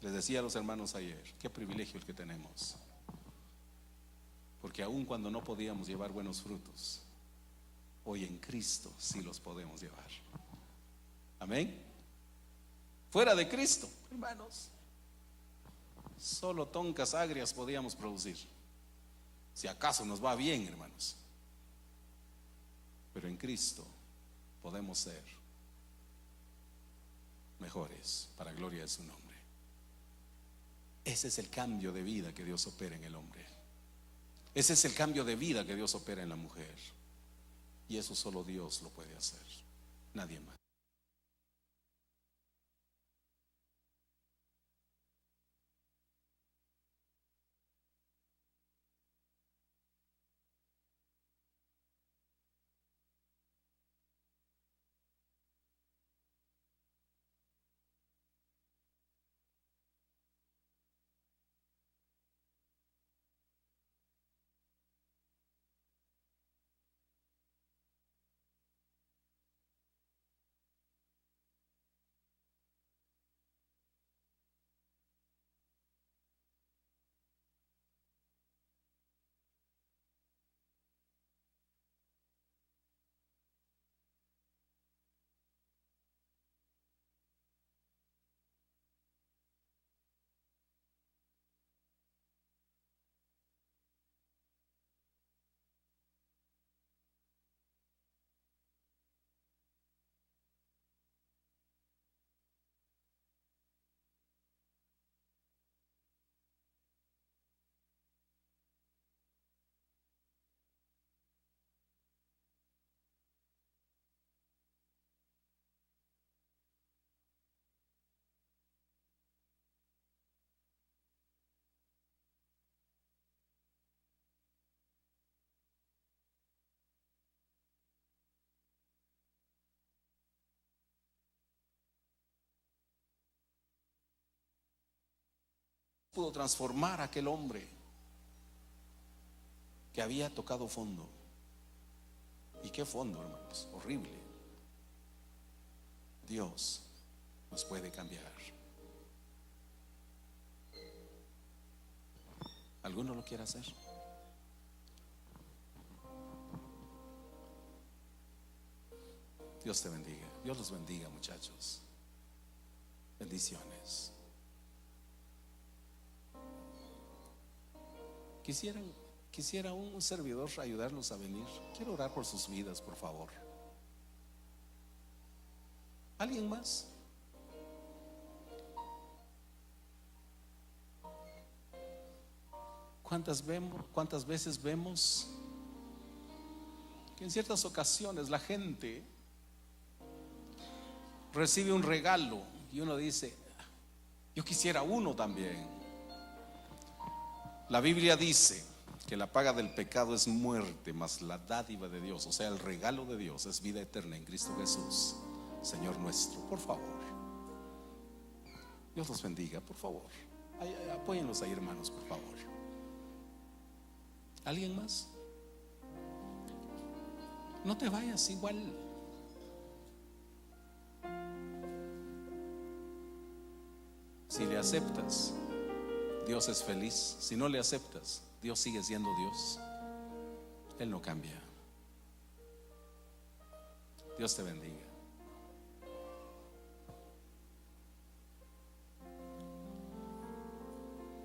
les decía a los hermanos ayer: qué privilegio el que tenemos. Porque aun cuando no podíamos llevar buenos frutos, hoy en Cristo sí los podemos llevar. Amén. Fuera de Cristo, hermanos, solo toncas agrias podíamos producir. Si acaso nos va bien, hermanos. Pero en Cristo podemos ser mejores para gloria de su nombre. Ese es el cambio de vida que Dios opera en el hombre. Ese es el cambio de vida que Dios opera en la mujer. Y eso solo Dios lo puede hacer, nadie más. pudo transformar a aquel hombre que había tocado fondo. ¿Y qué fondo, hermanos? Horrible. Dios nos puede cambiar. ¿Alguno lo quiere hacer? Dios te bendiga. Dios los bendiga, muchachos. Bendiciones. Quisiera un servidor ayudarlos a venir. Quiero orar por sus vidas, por favor. ¿Alguien más? ¿Cuántas veces vemos que en ciertas ocasiones la gente recibe un regalo y uno dice, yo quisiera uno también? La Biblia dice que la paga del pecado es muerte, mas la dádiva de Dios, o sea, el regalo de Dios, es vida eterna en Cristo Jesús, Señor nuestro. Por favor, Dios los bendiga, por favor. Apóyenlos ahí, hermanos, por favor. ¿Alguien más? No te vayas igual. Si le aceptas, Dios es feliz. Si no le aceptas, Dios sigue siendo Dios. Él no cambia. Dios te bendiga.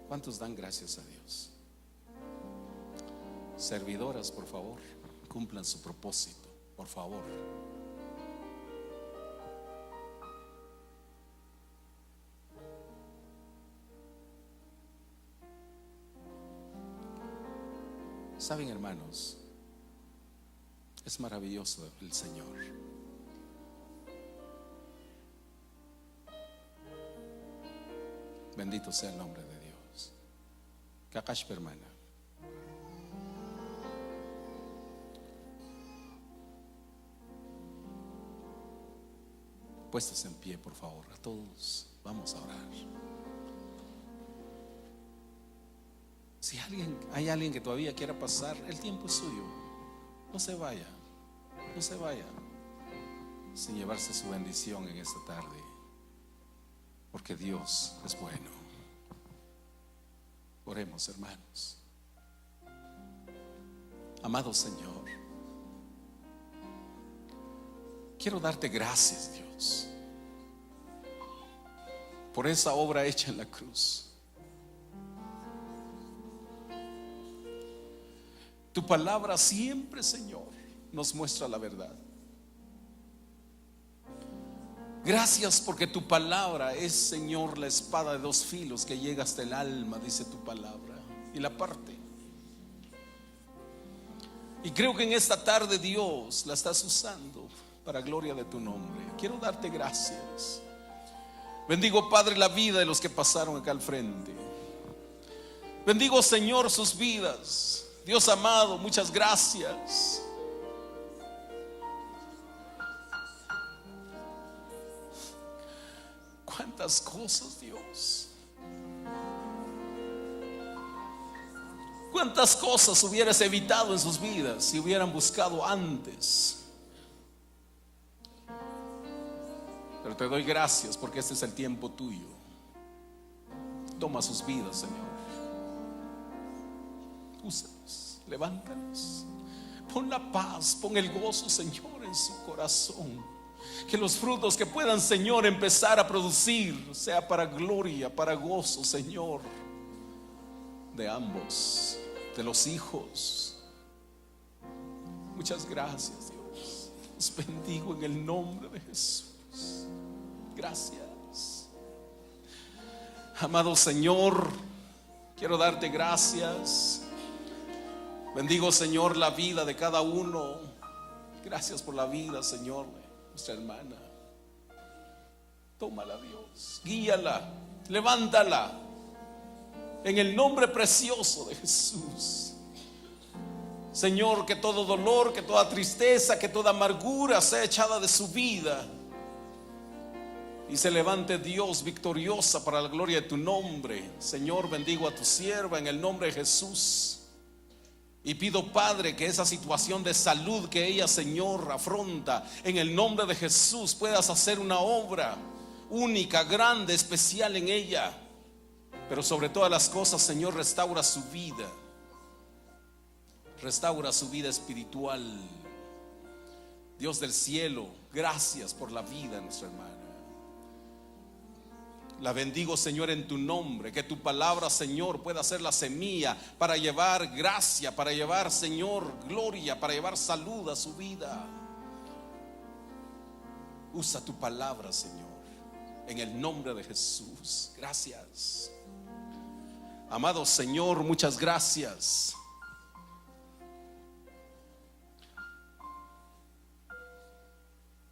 ¿Cuántos dan gracias a Dios? Servidoras, por favor, cumplan su propósito, por favor. Saben, hermanos, es maravilloso el Señor. Bendito sea el nombre de Dios. Kakash permana. Puestos en pie, por favor, a todos vamos a orar. Si hay alguien que todavía quiera pasar, el tiempo es suyo. No se vaya, no se vaya sin llevarse su bendición en esta tarde, porque Dios es bueno. Oremos, hermanos. Amado Señor, quiero darte gracias, Dios, por esa obra hecha en la cruz. Tu palabra siempre, Señor, nos muestra la verdad. Gracias porque tu palabra es, Señor, la espada de dos filos que llega hasta el alma, dice tu palabra, y la parte. Y creo que en esta tarde, Dios, la estás usando para gloria de tu nombre. Quiero darte gracias. Bendigo, Padre, la vida de los que pasaron acá al frente. Bendigo, Señor, sus vidas. Dios amado, muchas gracias. Cuántas cosas, Dios. Cuántas cosas hubieras evitado en sus vidas si hubieran buscado antes. Pero te doy gracias porque este es el tiempo tuyo. Toma sus vidas, Señor. Úsalos, levántalos. Pon la paz, pon el gozo, Señor, en su corazón. Que los frutos que puedan, Señor, empezar a producir sea para gloria, para gozo, Señor, de ambos, de los hijos. Muchas gracias, Dios. Los bendigo en el nombre de Jesús. Gracias. Amado Señor, quiero darte gracias. Bendigo, Señor, la vida de cada uno. Gracias por la vida, Señor, de nuestra hermana. Tómala, Dios, guíala, levántala en el nombre precioso de Jesús. Señor, que todo dolor, que toda tristeza, que toda amargura sea echada de su vida. y se levante, Dios, victoriosa para la gloria de tu nombre. Señor, bendigo a tu sierva en el nombre de Jesús. Y pido, Padre, que esa situación de salud que ella, Señor, afronta, en el nombre de Jesús puedas hacer una obra única, grande, especial en ella. Pero sobre todas las cosas, Señor, restaura su vida. Restaura su vida espiritual. Dios del cielo, gracias por la vida de nuestra hermana. La bendigo, Señor, en tu nombre. Que tu palabra, Señor, pueda ser la semilla para llevar gracia, para llevar, Señor, gloria, para llevar salud a su vida. Usa tu palabra, Señor, en el nombre de Jesús. Gracias. Amado Señor, muchas gracias.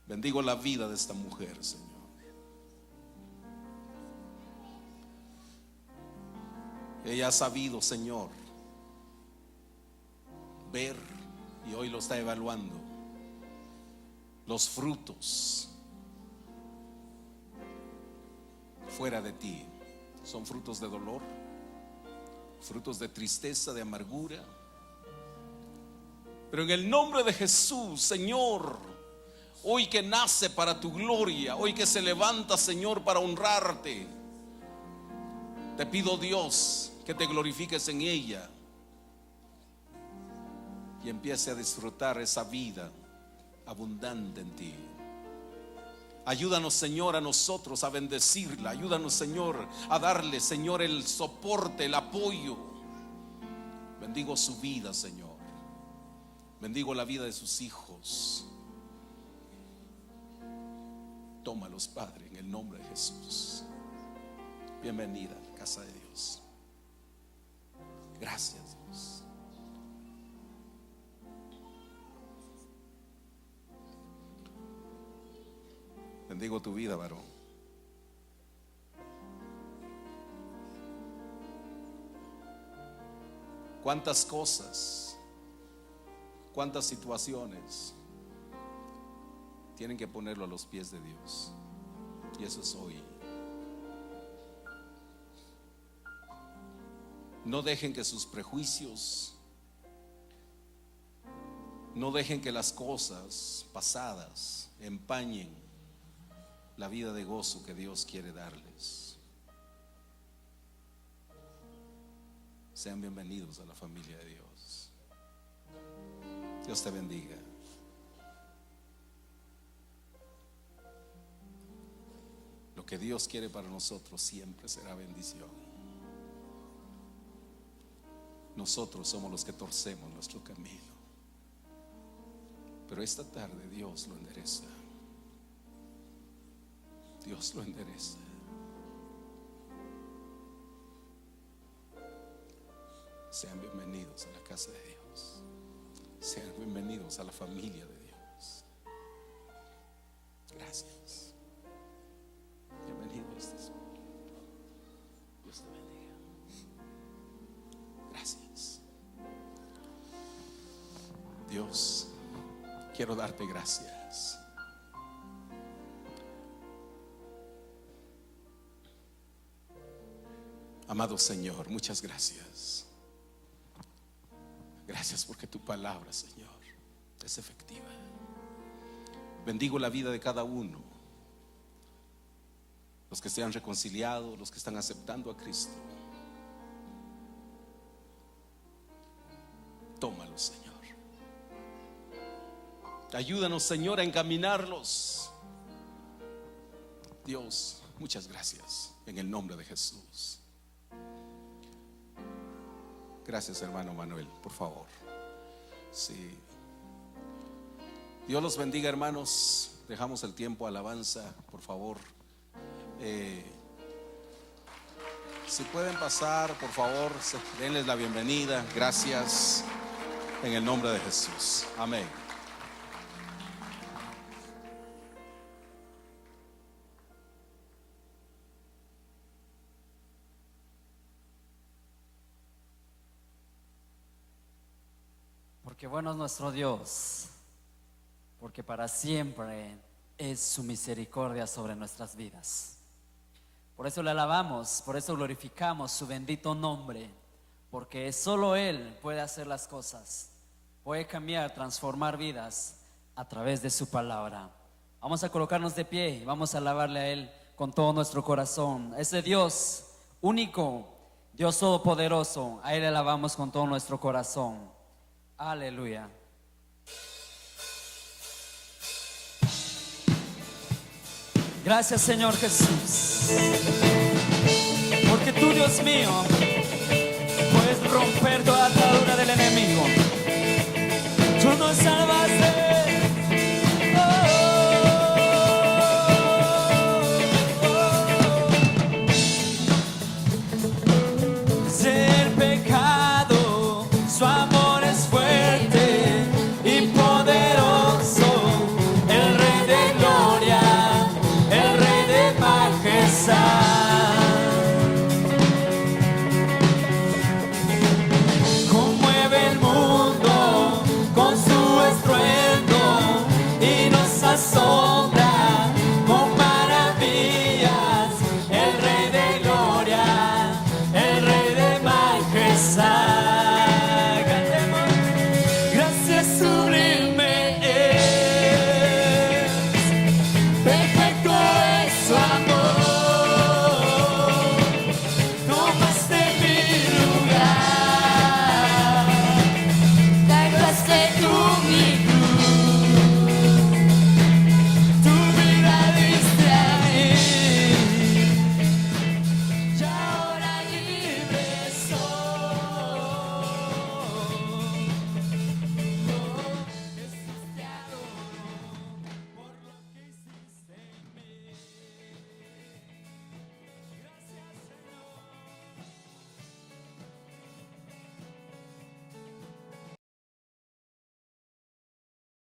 Bendigo la vida de esta mujer, Señor. Ella ha sabido, Señor, ver, y hoy lo está evaluando, los frutos fuera de ti. Son frutos de dolor, frutos de tristeza, de amargura. Pero en el nombre de Jesús, Señor, hoy que nace para tu gloria, hoy que se levanta, Señor, para honrarte, te pido, Dios, que te glorifiques en ella y empiece a disfrutar esa vida abundante en ti. Ayúdanos, Señor, a nosotros a bendecirla. Ayúdanos, Señor, a darle, Señor, el soporte, el apoyo. Bendigo su vida, Señor. Bendigo la vida de sus hijos. Tómalos, Padre, en el nombre de Jesús. Bienvenida a la casa de Dios. Gracias, Dios. Bendigo tu vida, varón. Cuántas cosas, cuántas situaciones tienen que ponerlo a los pies de Dios. Y eso es hoy. No dejen que sus prejuicios, no dejen que las cosas pasadas empañen la vida de gozo que Dios quiere darles. Sean bienvenidos a la familia de Dios. Dios te bendiga. Lo que Dios quiere para nosotros siempre será bendición. Nosotros somos los que torcemos nuestro camino, pero esta tarde Dios lo endereza. Dios lo endereza. Sean bienvenidos a la casa de Dios. Sean bienvenidos a la familia de Dios. Gracias. Bienvenido a este Señor. Dios te bendiga. Gracias. Dios, quiero darte gracias. Amado Señor, muchas gracias. Gracias porque tu palabra, Señor, es efectiva. Bendigo la vida de cada uno. Los que se han reconciliado, los que están aceptando a Cristo. Tómalos, Señor. Ayúdanos, Señor, a encaminarlos. Dios, muchas gracias en el nombre de Jesús. Gracias, hermano Manuel, por favor. Sí. Dios los bendiga, hermanos. Dejamos el tiempo a alabanza, por favor. Si pueden pasar, por favor, denles la bienvenida. Gracias en el nombre de Jesús. Amén. Porque bueno es nuestro Dios, porque para siempre es su misericordia sobre nuestras vidas. Por eso le alabamos, por eso glorificamos su bendito nombre, porque solo Él puede hacer las cosas, puede cambiar, transformar vidas a través de su palabra. Vamos a colocarnos de pie y vamos a alabarle a Él con todo nuestro corazón. Ese Dios único, Dios todopoderoso, a Él le alabamos con todo nuestro corazón. Aleluya. Gracias, Señor Jesús, porque tú, Dios mío, puedes romper